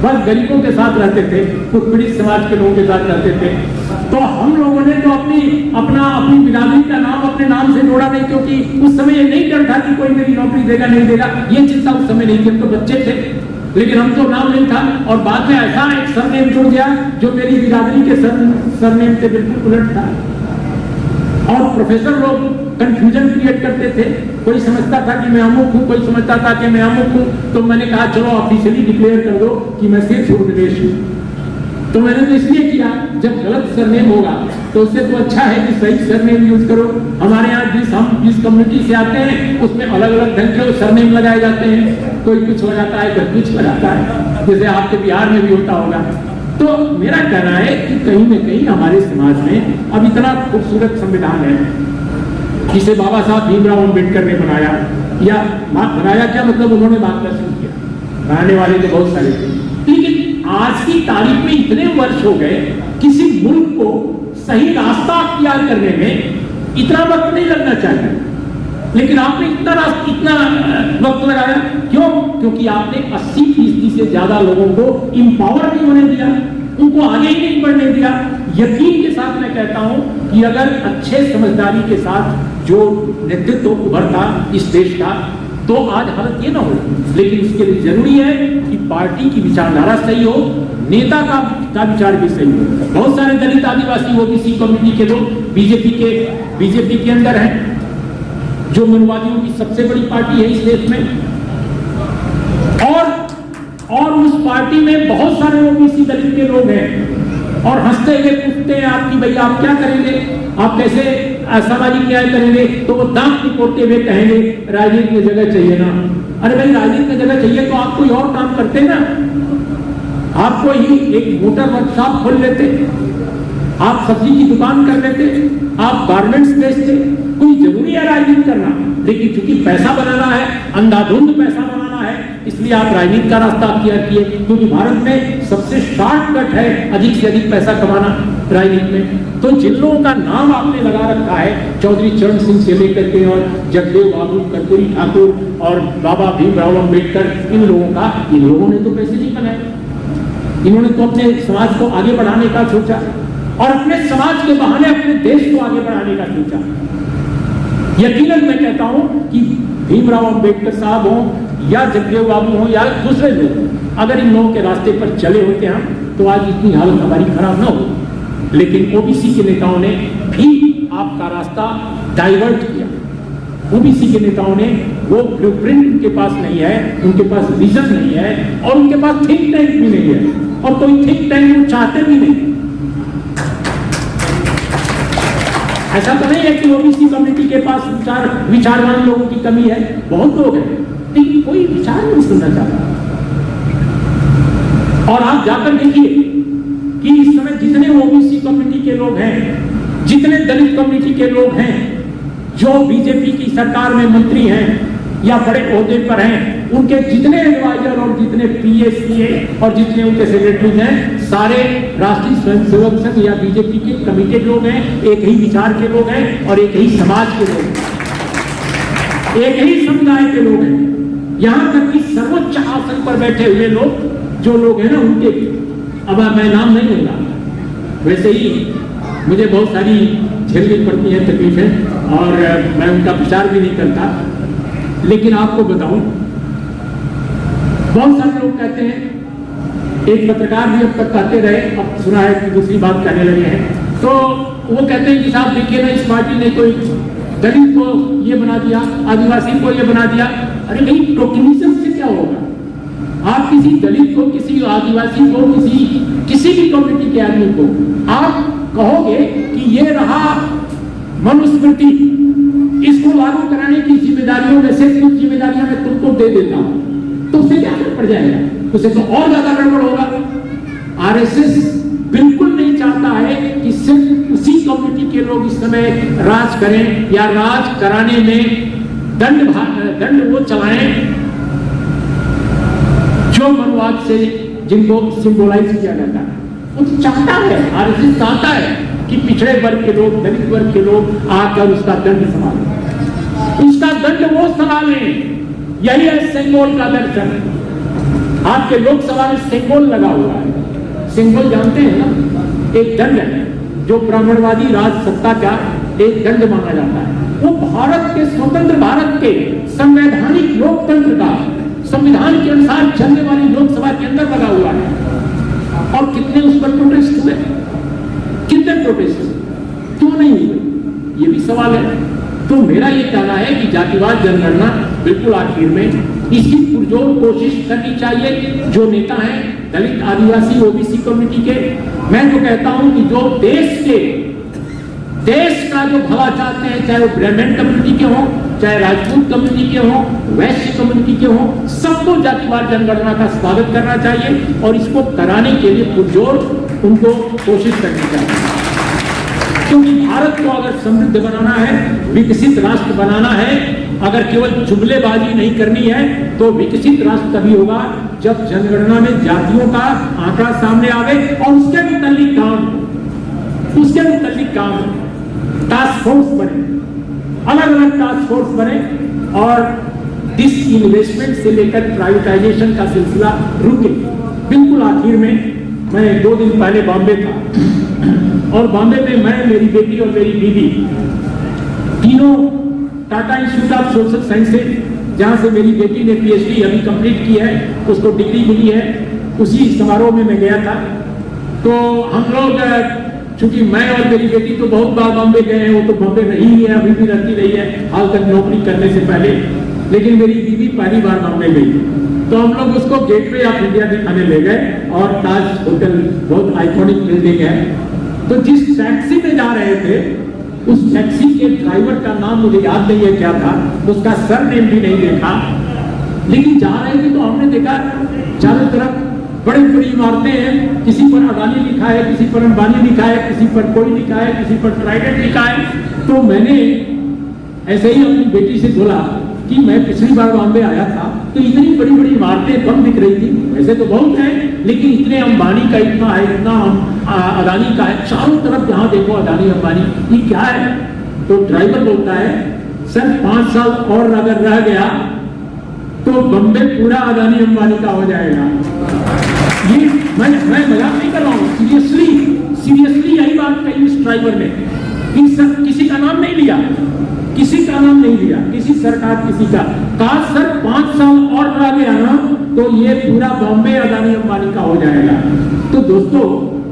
बस गरीबों के साथ रहते थे, कुछ पीड़ित समाज के लोगों के साथ रहते थे। तो हम लोगों ने तो अपनी बिरादरी का नाम अपने नाम से जोड़ा नहीं, क्योंकि उस समय ये नहीं डर था कि कोई मेरी नौकरी देगा नहीं देगा, ये चिंता उस समय नहीं थी, हम तो बच्चे थे। लेकिन हम तो नाम नहीं था, और बाद में ऐसा एक सरनेम जुड़ गया जो मेरी बिरादरी के सरनेम से बिल्कुल उलट था। और प्रोफेसर लोग कंफ्यूजन क्रिएट करते थे, कोई समझता था कि मैं अमुक हूँ, कोई समझता था कि मैं अमुक हूँ। तो मैंने कहा चलो ऑफिशियली डिक्लेयर कर दो कि मैं सिर्फ उर्मिलेश हूँ। तो मैंने तो इसलिए किया, जब गलत सरनेम होगा तो उससे तो अच्छा है कि सही सरनेम यूज करो। हमारे यहाँ हम जिस कम्युनिटी से आते हैं उसमें अलग अलग ढंग के सरनेम लगाए जाते हैं, कोई कुछ लगाता है, कोई कुछ लगाता है, जैसे आपके बिहार में भी होता होगा। तो मेरा कहना है कि कहीं न कहीं हमारे समाज में अब इतना खूबसूरत संविधान है, जिसे बाबा साहब भीमराव अम्बेडकर ने बनाया, या बनाया क्या मतलब उन्होंने मार्गदर्शन किया, बनाने वाले तो बहुत सारे थे। लेकिन आज की तारीख में इतने वर्ष हो गए, किसी मुल्क को सही रास्ता अख्तियार करने में इतना वक्त नहीं लगना चाहिए, लेकिन आपने इतना वक्त लगाया। क्यों? क्योंकि आपने 80% से ज्यादा लोगों को इंपावर नहीं होने दिया, उनको आगे ही नहीं बढ़ने दिया। यकीन के साथ मैं कहता हूं कि अगर अच्छे समझदारी के साथ जो नेतृत्व उभरता इस देश का, तो आज हालत ये ना हो। लेकिन इसके लिए जरूरी है कि पार्टी की विचारधारा सही हो, नेता का विचार भी सही हो। बहुत सारे दलित, आदिवासी, ओबीसी कम्युनिटी के लोग बीजेपी के अंदर हैं, जो मनवादियों की सबसे बड़ी पार्टी है इस देश में, और उस पार्टी में बहुत सारे ओबीसी दलित के लोग हैं, और हंसते हुए पूछते हैं आपकी भैया आप क्या करेंगे, आप कैसे सामाजिक न्याय करेंगे? तो वो दांत निपोड़ते हुए कहेंगे राजनीति में जगह चाहिए ना। अरे भाई, राजनीति में जगह चाहिए तो आप कोई और काम करते ना, आपको ही एक मोटर वर्कशॉप खोल लेते, आप सब्जी की दुकान कर लेते, आप गारमेंट्स बेचते। कोई जरूरी है राजनीति करना, लेकिन चूंकि पैसा बनाना है, अंधाधुंध पैसा बनाना है, इसलिए आप राजनीति का रास्ता अख्तियार किए। क्योंकि भारत में सबसे शॉर्टकट है अधिक से अधिक पैसा कमाना राजनीति में। तो जिन लोगों का नाम आपने लगा रखा है, चौधरी चरण सिंह से लेकर के और जगदेव बाबू, कर्पूरी ठाकुर और बाबा भीमराव अम्बेडकर, इन लोगों ने तो पैसे नहीं बनाए, इन्होंने तो अपने समाज को आगे बढ़ाने का सोचा, और अपने समाज के बहाने अपने देश को आगे बढ़ाने का सोचा। यकीनन मैं कहता हूं कि भीमराव अम्बेडकर साहब हों या जगदेव बाबू हों या दूसरे लोग, अगर इन लोगों के रास्ते पर चले होते हम, तो आज इतनी हालत हमारी खराब ना हो। लेकिन ओबीसी के नेताओं ने भी आपका रास्ता डाइवर्ट किया। ओबीसी के नेताओं ने वो ब्लूप्रिंट उनके पास नहीं है, उनके पास विजन नहीं है, और उनके पास थिंक टैंक भी नहीं है, और कोई थिंक टैंक वो चाहते भी नहीं। ऐसा तो नहीं है कि ओबीसी कम्युनिटी के पास विचारवान लोगों की कमी है, बहुत लोग हैं, लेकिन कोई विचार नहीं सुनना चाहता। और आप जाकर देखिए कि इस समय जितने ओबीसी कम्युनिटी के लोग हैं, जितने दलित कम्युनिटी के लोग हैं, जो बीजेपी की सरकार में मंत्री हैं या बड़े ओहदे पर हैं, उनके जितने एडवाइजर और जितने पीएससीए और जितने उनके सेक्रेटरीज हैं, सारे राष्ट्रीय स्वयंसेवक संघ या बीजेपी के कमिटेड लोग हैं, एक ही विचार के लोग हैं और एक ही समाज के लोग हैं, एक ही समुदाय के लोग हैं। यहां तक कि सर्वोच्च आसन पर बैठे हुए लोग, जो लोग हैं ना, उनके, अब मैं नाम नहीं लूंगा, वैसे ही मुझे बहुत सारी झेलनी पड़ती है तकलीफें, और मैं उनका प्रचार भी नहीं करता। लेकिन आपको बताऊं, बहुत सारे लोग कहते हैं, एक पत्रकार भी अब तक कहते रहे, अब सुना है कि दूसरी बात कहने लगे हैं, तो वो कहते हैं कि साहब देखिए ना, इस पार्टी ने कोई दलित को ये बना दिया, आदिवासी को ये बना दिया। अरे भाई, टोकनिज्म से क्या होगा? आप किसी दलित को, किसी आदिवासी को, किसी भी कम्युनिटी के आदमी को आप कहोगे कि ये रहा मनुस्मृति, इसको लागू कराने की जिम्मेदारियों में से कुछ जिम्मेदारियां मैं तुमको दे देता हूं, तो उससे क्या फर्क पड़ जाएगा? उससे तो और ज्यादा गड़बड़ होगा। आरएसएस बिल्कुल नहीं चाहता है कि सिर्फ उसी कम्युनिटी के लोग इस समय राज करें, या राज कराने में दंड वो चलाएं जो मनुवाद से जिनको सिंबलाइज किया जाता है। वो चाहता है, आरएसएस चाहता है कि पिछड़े वर्ग के लोग, दलित वर्ग के लोग आकर उसका दंड संभालें, उसका दंड वो संभालें। यही है सेंगोल का दर्शन। आपके लोकसभा में सेंगोल लगा हुआ है, सेंगोल जानते हैं ना, एक दंड है जो ब्राह्मणवादी राज सत्ता का एक दंड माना जाता है, वो भारत के स्वतंत्र भारत के संवैधानिक लोकतंत्र का संविधान के अनुसार चलने वाली लोकसभा के अंदर लगा हुआ है। और कितने उस पर प्रोटेस्ट हुए, कितने प्रोटेस्ट क्यों नहीं हुए, ये भी सवाल है। तो मेरा ये कहना है कि जातिवाद जनगणना बिल्कुल आखिर में इसकी पुरजोर कोशिश करनी चाहिए। जो नेता हैं दलित, आदिवासी, ओबीसी कम्युनिटी के, मैं तो कहता हूं कि जो देश का जो भला चाहते हैं, चाहे वो ब्राह्मण कम्युनिटी के हों, चाहे राजपूत कम्युनिटी के हों, वैश्य कम्युनिटी के हों, सबको जातिवाद जनगणना का स्वागत करना चाहिए और इसको कराने के लिए पुरजोर उनको कोशिश करनी चाहिए। क्योंकि भारत को अगर समृद्ध बनाना है, विकसित राष्ट्र बनाना है, अगर केवल जुमलेबाजी नहीं करनी है, तो विकसित राष्ट्र तभी होगा जब जनगणना में जातियों का आंकड़ा सामने आवे और उसके मुतालिक काम टास्क फोर्स बने, अलग अलग टास्क फोर्स बने और डिस इन्वेस्टमेंट से लेकर प्राइवेटाइजेशन का सिलसिला रुके। बिल्कुल आखिर में मैं 2 दिन पहले बॉम्बे था और बॉम्बे में मैं, मेरी बेटी और मेरी बीवी तीनों Tata institute of social sciences, जहां से मेरी बेटी ने पीएचडी अभी कंप्लीट की है, उसको डिग्री मिली है, उसी समारोह में मैं गया था। तो हम लोग, चूंकि मैं और मेरी बेटी तो बहुत बार बॉम्बे गए हैं, वो तो बॉम्बे रही है, अभी भी रहती रही है हाल तक नौकरी करने से पहले, लेकिन मेरी बीवी पहली बार बॉम्बे गई। तो हम लोग उसको गेटवे ऑफ इंडिया दिखाने ले गए और ताज होटल बहुत आइकॉनिक बिल्डिंग है। तो जिस टैक्सी में जा रहे थे, उस टैक्सी के ड्राइवर का नाम मुझे याद नहीं है क्या था, उसका सरनेम भी नहीं देखा, लेकिन जा रहे थे तो हमने देखा चारों तरफ बड़ी बड़ी इमारतें हैं, किसी पर अडानी लिखा है, किसी पर अंबानी लिखा है, किसी पर कोई लिखा है, किसी पर ट्राइडेंट लिखा है। तो मैंने ऐसे ही अपनी बेटी से बोला कि मैं पिछली बार बॉम्बे आया था तो इतनी बड़ी बड़ी इमारतें कम दिख रही थी, वैसे तो बहुत हैं, लेकिन इतने अंबानी का इतना है, इतना अडानी का है, चारों तरफ जहां देखो अडानी अंबानी, ये क्या है? तो ड्राइवर बोलता है, सर 5 साल और अगर रह गया तो बम्बे पूरा अडानी अंबानी का हो जाएगा। ये मैं मजाक नहीं कर रहा हूँ, सीरियसली यही बात कही इस ड्राइवर ने। किसी का नाम नहीं लिया, किसी सरकार किसी का, कहा सर 5 साल और रह गया ना तो ये पूरा बॉम्बे अडानी अंबानी का हो जाएगा। तो दोस्तों,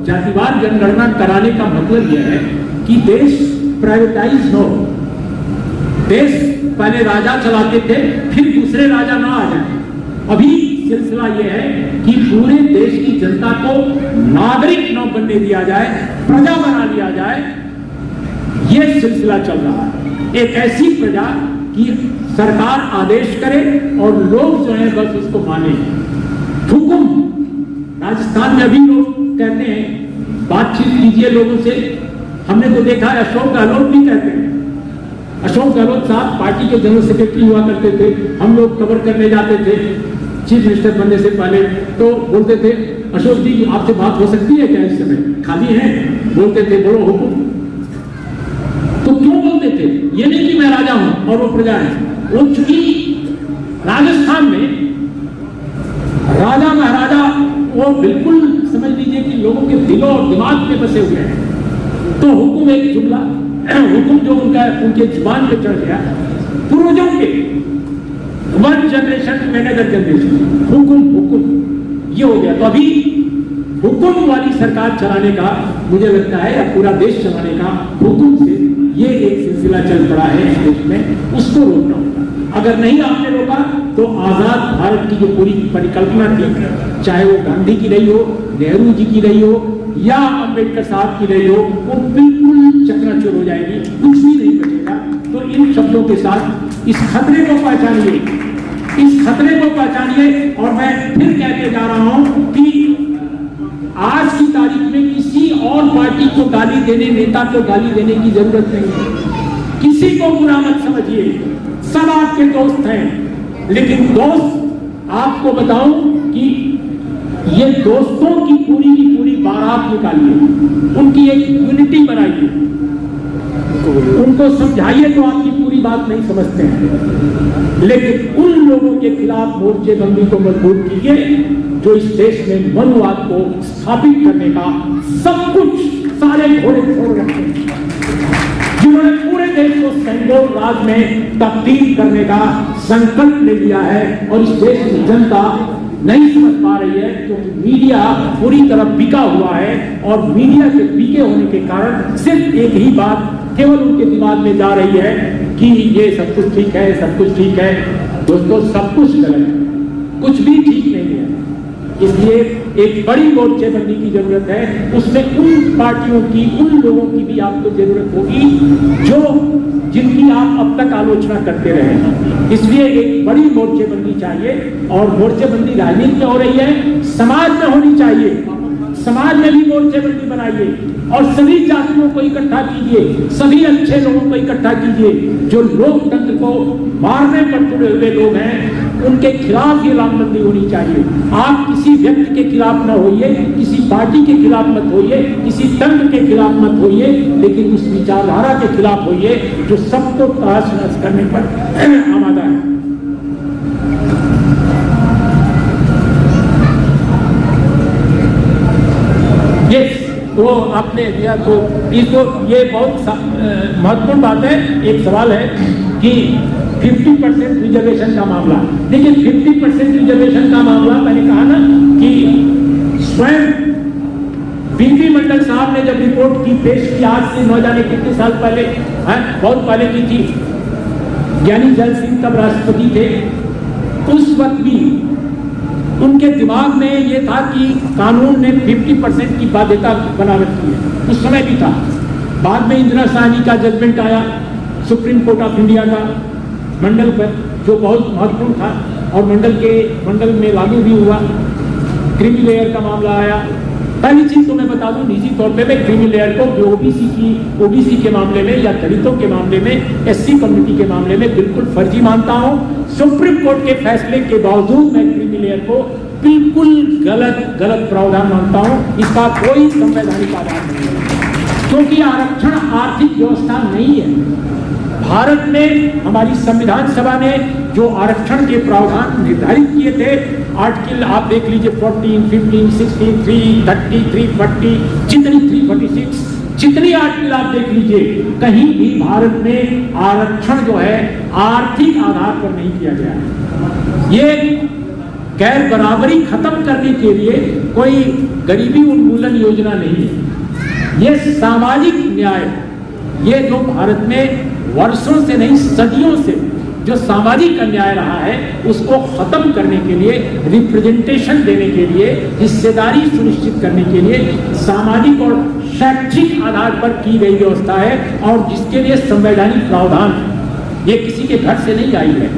जातिवाद जनगणना कराने का मतलब यह है कि देश प्राइवेटाइज हो। देश पहले राजा चलाते थे, फिर दूसरे राजा ना आ जाए। अभी सिलसिला यह है कि पूरे देश की जनता को नागरिक न बनने दिया जाए, प्रजा बना दिया जाए। यह सिलसिला चल रहा है, एक ऐसी प्रजा कि सरकार आदेश करे और लोग जो है बस उसको माने। हुकुम, राजस्थान में अभी लोग कहते हैं बातचीत कीजिए लोगों से, हमने तो देखा है अशोक गहलोत भी कहते हैं। अशोक गहलोत साहब पार्टी के जनरल सेक्रेटरी हुआ करते थे, हम लोग कवर करने जाते थे चीफ मिनिस्टर बनने से पहले, तो बोलते थे अशोक जी आपसे बात हो सकती है क्या, इस समय खाली है? बोलते थे बोलो हुकुम। तो क्यों बोलते थे? ये नहीं कि मैं राजा हूं और वो प्रजा है, वो चूंकि राजस्थान में राजा महाराजा वो बिल्कुल समझ लीजिए कि लोगों के दिलों और दिमाग में बसे हुए हैं। तो हुकुम एक जुमला, हुकुम जो उनके जुबान पे चढ़ गया, पूर्वजों के 1 जनरेशन टू अनदर जनरेशन, हुकुम ये हो गया। तो अभी हुकुम वाली सरकार चलाने का मुझे लगता है, या पूरा देश चलाने का हुकुम से ये एक सिलसिला चल पड़ा है इस देश में, उसको रोकना होगा। अगर नहीं आपने रोका तो आजाद भारत की जो पूरी परिकल्पना थी, चाहे वो गांधी की रही हो, नेहरू जी की रही हो या अंबेडकर साहब की रही हो, वो बिल्कुल चकनाचूर हो जाएगी, कुछ भी नहीं बचेगा। तो इन शब्दों के साथ इस खतरे को पहचानिए, और मैं फिर कहते जा रहा हूं कि आज की तारीख में किसी और पार्टी को गाली देने, नेता को गाली देने की जरूरत नहीं है। किसी को बुरा मत समझिए, सब आपके दोस्त हैं, लेकिन दोस्त आपको बताऊं कि ये दोस्तों की पूरी बारात निकालिए, उनकी एक यूनिटी बनाइए, उनको समझाइए तो आपकी पूरी बात नहीं समझते हैं, लेकिन उन लोगों के खिलाफ मोर्चेबंदी को मजबूत कीजिए जो इस देश में मनुवाद को स्थापित करने का सब कुछ सारे घोड़े छोड़ रखे, जिन्होंने पूरे देश को सेंगोल राज में तब्दील करने का संकल्प ले लिया है और इस देश की जनता नहीं समझ पा रही है क्योंकि मीडिया पूरी तरह बिका हुआ है और मीडिया के बिके होने के कारण सिर्फ एक ही बात केवल उनके दिमाग में जा रही है कि ये सब कुछ ठीक है, सब कुछ ठीक है। दोस्तों, सब कुछ गलत है, कुछ भी ठीक नहीं है। इसलिए एक बड़ी मोर्चेबंदी की जरूरत है, उसमें उन पार्टियों की, उन लोगों की भी आपको जरूरत होगी जो जिनकी आप अब तक आलोचना करते रहे। इसलिए एक बड़ी मोर्चेबंदी चाहिए और मोर्चेबंदी राजनीति में हो रही है, समाज में होनी चाहिए। समाज में भी मोर्चेबंदी बनाइए और सभी जातियों को इकट्ठा कीजिए, सभी अच्छे लोगों को इकट्ठा कीजिए। जो लोकतंत्र को मारने पर तुले हुए लोग हैं उनके खिलाफ ये लामबंदी होनी चाहिए। आप किसी व्यक्ति के खिलाफ न होइए, किसी पार्टी के खिलाफ मत होइए, किसी तंत्र के खिलाफ मत होइए, लेकिन उस विचारधारा के खिलाफ होइए जो सबको तहस नहस करने पर आमादा है। तो आपने दिया तो इसको ये बहुत महत्वपूर्ण बात है। एक सवाल है कि 50% रिजर्वेशन का मामला, लेकिन 50% रिजर्वेशन का मामला मैंने कहा ना कि स्वयं बीपी मंडल साहब ने जब रिपोर्ट की पेश की, आज से न जाने कितने साल पहले, बहुत पहले की थी, ज्ञानी जैल सिंह तब राष्ट्रपति थे, उस वक्त भी उनके दिमाग में ये था कि कानून ने 50% की बाध्यता बना रखी है, उस समय भी था। बाद में इंदिरा साहनी का जजमेंट आया सुप्रीम कोर्ट ऑफ इंडिया का मंडल पर, जो बहुत महत्वपूर्ण था और मंडल में लागू भी हुआ। क्रीमी लेयर का मामला आया। पहली चीज तो मैं बता दूं, निजी तौर पे मैं क्रीमी लेयर को ओबीसी के मामले में या दलितों के मामले में, एससी कम्युनिटी के मामले में बिल्कुल फर्जी मानता हूं। सुप्रीम कोर्ट के फैसले के बावजूद मैं क्रीमी लेयर को बिल्कुल गलत प्रावधान मानता हूं। इसका कोई संवैधानिक आधार नहीं है, क्योंकि आरक्षण आर्थिक व्यवस्था नहीं है। भारत में हमारी संविधान सभा ने जो आरक्षण के प्रावधान निर्धारित किए थे, आर्टिकल आप देख लीजिए 14, 15, 16, 3, 30, 340, जितनी 346, जितनी आर्टिकल आप देख लीजिए, कहीं भी भारत में आरक्षण जो है आर्थिक आधार पर नहीं किया गया है। ये गैर बराबरी खत्म करने के लिए कोई गरीबी उन्मूलन योजना नहीं है, ये सामाजिक न्याय, ये जो भारत में वर्षों से नहीं सदियों से जो सामाजिक अन्याय रहा है उसको खत्म करने के लिए, रिप्रेजेंटेशन देने के लिए, हिस्सेदारी सुनिश्चित करने के लिए सामाजिक और शैक्षिक आधार पर की गई व्यवस्था है और जिसके लिए संवैधानिक प्रावधान है। ये किसी के घर से नहीं आई है,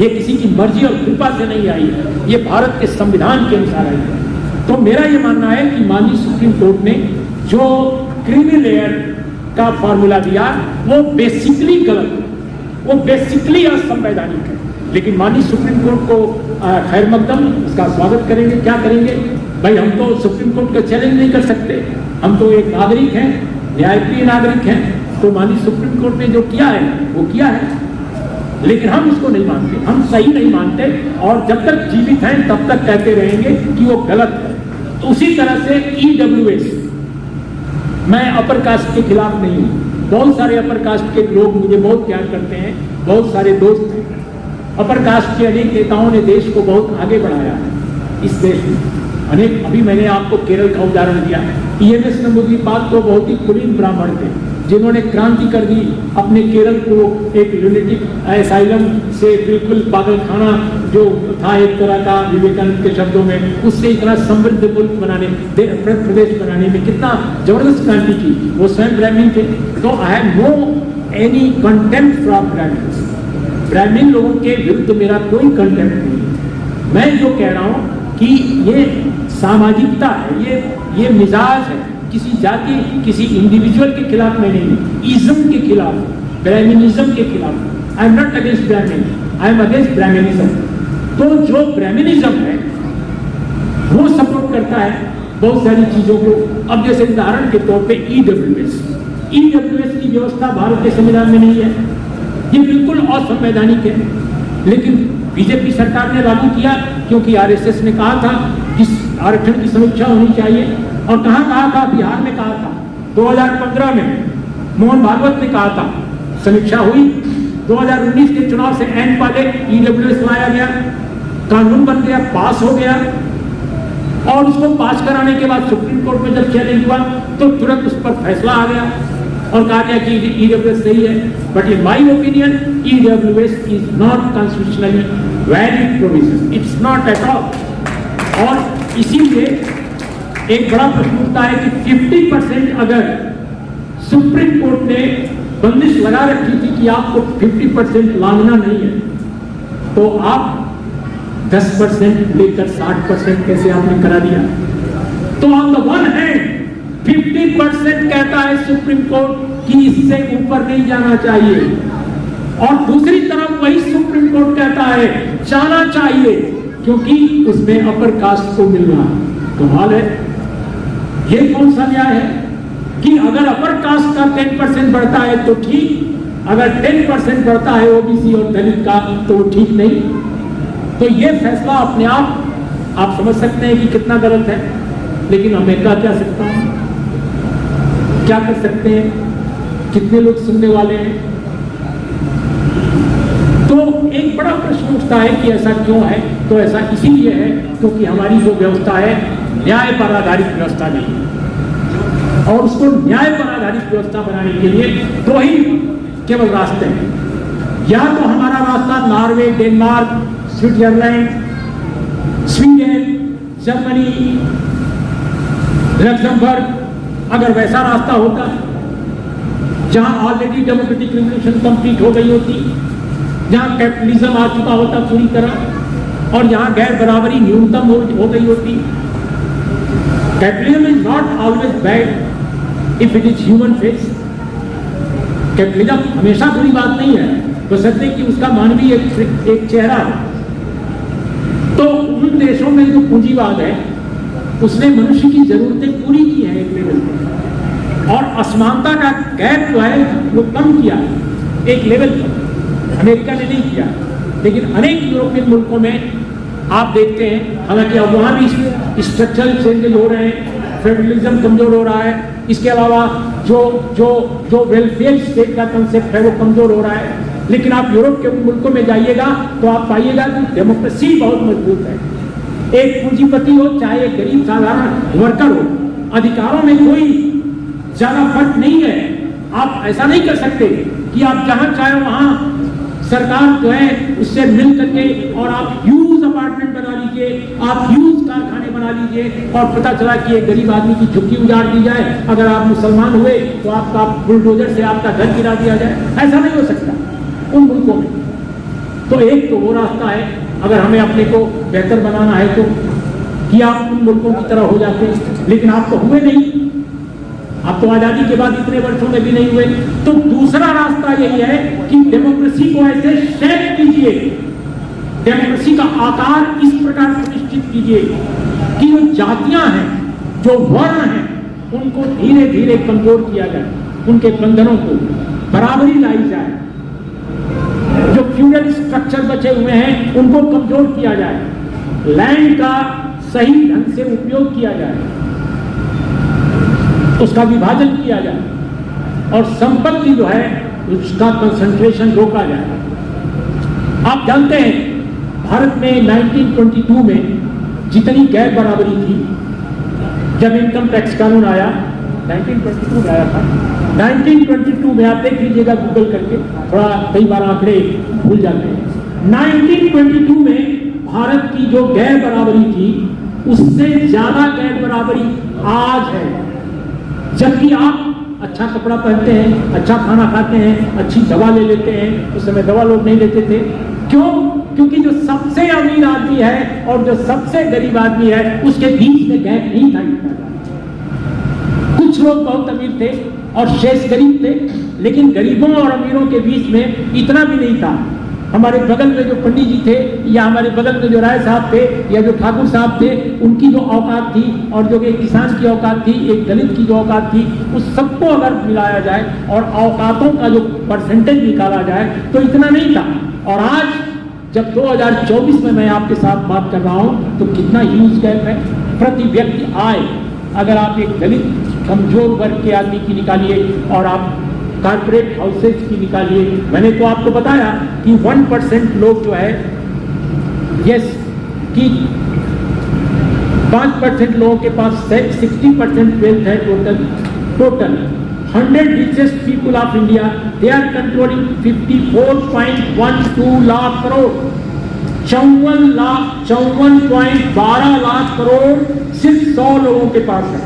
ये किसी की मर्जी और कृपा से नहीं आई है, ये भारत के संविधान के अनुसार आई है। तो मेरा ये मानना है कि माननीय सुप्रीम कोर्ट ने जो क्रीमी लेयर का फॉर्मूला दिया वो बेसिकली गलत है, वो बेसिकली असंवैधानिक है। लेकिन माननीय सुप्रीम कोर्ट को खैर मकदम, इसका स्वागत करेंगे। क्या करेंगे भाई, हम तो सुप्रीम कोर्ट का चैलेंज नहीं कर सकते, हम तो एक नागरिक हैं, न्यायप्रिय नागरिक हैं। तो माननीय सुप्रीम कोर्ट ने जो किया है वो किया है, लेकिन हम उसको नहीं मानते, हम सही नहीं मानते और जब तक जीवित हैं तब तक कहते रहेंगे कि वो गलत है। तो उसी तरह से EWS, मैं अपर कास्ट के खिलाफ नहीं हूँ, बहुत सारे अपर कास्ट के लोग मुझे बहुत प्यार करते हैं, बहुत सारे दोस्त हैं। अपर कास्ट के अनेक नेताओं ने देश को बहुत आगे बढ़ाया है। इस देश में अनेक, अभी मैंने आपको केरल का उदाहरण दिया, EMS नंबूदिरीपाद तो बहुत ही कुलीन ब्राह्मण थे जिन्होंने क्रांति कर दी, अपने केरल को एक यूनिटिक असाइलम से बिल्कुल पागलखाना जो था एक तरह का विवेकानंद के शब्दों में, उससे इतना समृद्ध मुल्क बनाने, प्रदेश बनाने में कितना जबरदस्त क्रांति की। वो स्वयं ब्राह्मण थे। तो I have no any contempt from Brahmins, Brahmin लोगों के विरुद्ध मेरा कोई कंटेम्प्ट नहीं। मैं जो कह रहा हूँ कि ये सामाजिकता है, ये मिजाज है, किसी जाति, किसी इंडिविजुअल के खिलाफ में नहीं, इज्म के खिलाफ, ब्राह्मणिज्म के खिलाफ। आई एम नॉट अगेंस्ट ब्राह्मण, आई एम अगेंस्ट ब्राह्मणिज्म। तो जो ब्राह्मणिज्म है वो सपोर्ट करता है बहुत सारी चीजों को। अब जैसे उदाहरण के तौर पे EWS की व्यवस्था भारत के संविधान में नहीं है, ये बिल्कुल असंवैधानिक है, लेकिन बीजेपी सरकार ने लागू किया क्योंकि RSS ने कहा था कि आरक्षण की समीक्षा होनी चाहिए। और कहाँ कहा था, बिहार में कहा था। 2015 में मोहन भागवत ने कहा था, समीक्षा हुई, 2019 के चुनाव से एन पहले ईडब्ल्यूएस लाया गया, कानून बन गया, पास हो गया, और उसको पास कराने के बाद सुप्रीम कोर्ट में जब चैलेंज हुआ तो तुरंत उस पर फैसला आ गया और कहा गया कि ईडब्ल्यूएस सही है। But in my opinion EWS is not constitutionally valid provision, it's not at all. और इसीलिए एक बड़ा प्रश्न उठता है कि 50% अगर सुप्रीम कोर्ट ने बंदिश लगा रखी थी कि आपको 50% लांघना नहीं है, तो आप 10% लेकर 60% कैसे आपने करा दिया? तो ऑन द वन हैंड 50% कहता है सुप्रीम कोर्ट कि इससे ऊपर नहीं जाना चाहिए, और दूसरी तरफ वही सुप्रीम कोर्ट कहता है जाना चाहिए क्योंकि उसमें अपर कास्ट को मिल रहा है। कमाल है, ये कौन सा न्याय है कि अगर अपर कास्ट का 10% बढ़ता है तो ठीक, अगर 10% बढ़ता है ओबीसी और दलित का तो वो ठीक नहीं। तो ये फैसला अपने आप समझ सकते हैं कि कितना गलत है, लेकिन मैं क्या सकता हूं, क्या कर सकते हैं, कितने लोग सुनने वाले हैं? तो एक बड़ा प्रश्न उठता है कि ऐसा क्यों है? तो ऐसा इसीलिए है क्योंकि हमारी जो व्यवस्था है न्याय पर आधारित व्यवस्था नहीं है, और उसको न्याय पर आधारित व्यवस्था बनाने के लिए दो ही केवल रास्ते हैं। या तो हमारा रास्ता Norway, Denmark, Switzerland, Sweden, Germany, Luxembourg, अगर वैसा रास्ता होता जहां ऑलरेडी डेमोक्रेटिक रिवॉल्यूशन कंप्लीट हो गई होती, जहां कैपिटलिज्म आ चुका होता पूरी तरह, और जहां गैर बराबरी न्यूनतम हो गई होती। Capitalism is not always bad if it is human face. Capitalism हमेशा बुरी बात नहीं है, बशर्ते कि उसका मानवीय एक चेहरा है। तो उन देशों में जो पूंजीवाद है उसने मनुष्य की जरूरतें पूरी की हैं एक लेवल पर, और असमानता का गैप जो है वो कम किया एक लेवल पर। अमेरिका ने नहीं किया, लेकिन अनेक यूरोपियन मुल्कों में आप देखते हैं, हालांकि अब वहां भी स्ट्रक्चरल चेंजेस हो रहे हैं, फेडरलिज्म कमजोर हो रहा है, इसके अलावा जो वेलफेयर स्टेट का कंसेप्ट है वो कमजोर हो रहा है। लेकिन आप यूरोप के मुल्कों में जाइएगा तो आप पाइएगा कि डेमोक्रेसी बहुत मजबूत है। एक पूंजीपति हो चाहे एक गरीब साधारण वर्कर हो, अधिकारों में कोई ज्यादा फर्क नहीं है। आप ऐसा नहीं कर सकते कि आप जहां चाहे वहां सरकार जो है उससे मिल करके और आप ह्यूज अपार्टमेंट बना लीजिए, आप ह्यूज कारखाने बना लीजिए, और पता चला कि एक गरीब आदमी की झुग्गी उजाड़ दी जाए, अगर आप मुसलमान हुए तो आपका बुलडोजर से आपका घर गिरा दिया जाए। ऐसा नहीं हो सकता उन मुल्कों में। तो एक तो वो रास्ता है, अगर हमें अपने को बेहतर बनाना है तो, कि आप उन मुल्कों की तरह हो जाते हैं, लेकिन आप तो हुए नहीं, आप तो आजादी के बाद इतने वर्षों में भी नहीं हुए। तो दूसरा रास्ता यही है कि डेमोक्रेसी को ऐसे शेप कीजिए, डेमोक्रेसी का आकार इस प्रकार सुनिश्चित कीजिए कि जो जातियां हैं, जो वर्ण हैं, उनको धीरे धीरे कमजोर किया जाए, उनके बंधनों को बराबरी लाई जाए, जो फ्यूडल स्ट्रक्चर बचे हुए हैं उनको कमजोर किया जाए, लैंड का सही ढंग से उपयोग किया जाए, उसका विभाजन किया जाए, और संपत्ति जो है उसका कंसंट्रेशन रोका जाए। आप जानते हैं भारत में 1922 में जितनी गैर बराबरी थी, जब इनकम टैक्स कानून आया, 1922 में आया था, 1922 में आप देख लीजिएगा गूगल करके, थोड़ा कई बार आंकड़े भूल जाते हैं। 1922 में भारत की जो गैर बराबरी थी उससे ज्यादा गैर बराबरी आज है। जबकि आप अच्छा कपड़ा पहनते हैं, अच्छा खाना खाते हैं, अच्छी दवा ले लेते हैं, उस समय दवा लोग नहीं लेते थे। क्यों? क्योंकि जो सबसे अमीर आदमी है और जो सबसे गरीब आदमी है उसके बीच में गैप नहीं था इतना। कुछ लोग बहुत अमीर थे और शेष गरीब थे, लेकिन गरीबों और अमीरों के बीच में इतना भी नहीं था। हमारे बगल में जो पंडित जी थे, या हमारे बगल में जो राय साहब थे, या जो ठाकुर साहब थे, उनकी जो औकात थी, और जो एक किसान की औकात थी, एक दलित की जो औकात थी, उस सबको अगर मिलाया जाए और औकातों का जो परसेंटेज निकाला जाए तो इतना नहीं था। और आज जब 2024 में मैं आपके साथ बात कर रहा हूं तो कितना ह्यूज गैप है प्रति व्यक्ति आय। अगर आप एक दलित कमजोर वर्ग के आदमी की निकालिए और आप कारपोरेट हाउसेज की निकालिए। मैंने तो आपको बताया कि 1% लोग जो है यस कि 5% लोगों के पास 60% वेल्थ है total 100 richest people of India, they are controlling 54.12 lakh crore, 54.12 lakh crore सिर्फ 100 लोगों के पास है।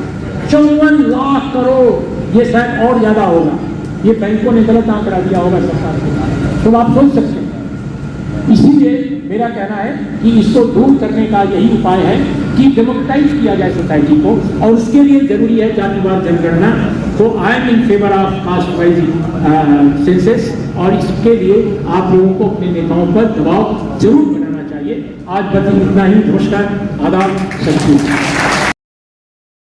54 लाख करोड़, ये शायद और ज्यादा होगा, ये बैंकों ने गलत आंकड़ा दिया होगा सरकार के। तो आप सोच सकते हैं। इसीलिए मेरा कहना है कि इसको दूर करने का यही उपाय है कि डेमोक्रेटाइज किया जाए सोसाइटी को, और उसके लिए जरूरी है जातिवार जनगणना। तो I am in favour of caste wise census, और इसके लिए आप लोगों को अपने नेताओं पर दबाव जरूर बनाना चाहिए। आज बस इतना ही। नमस्कार, आदाब, सत श्री अकाल।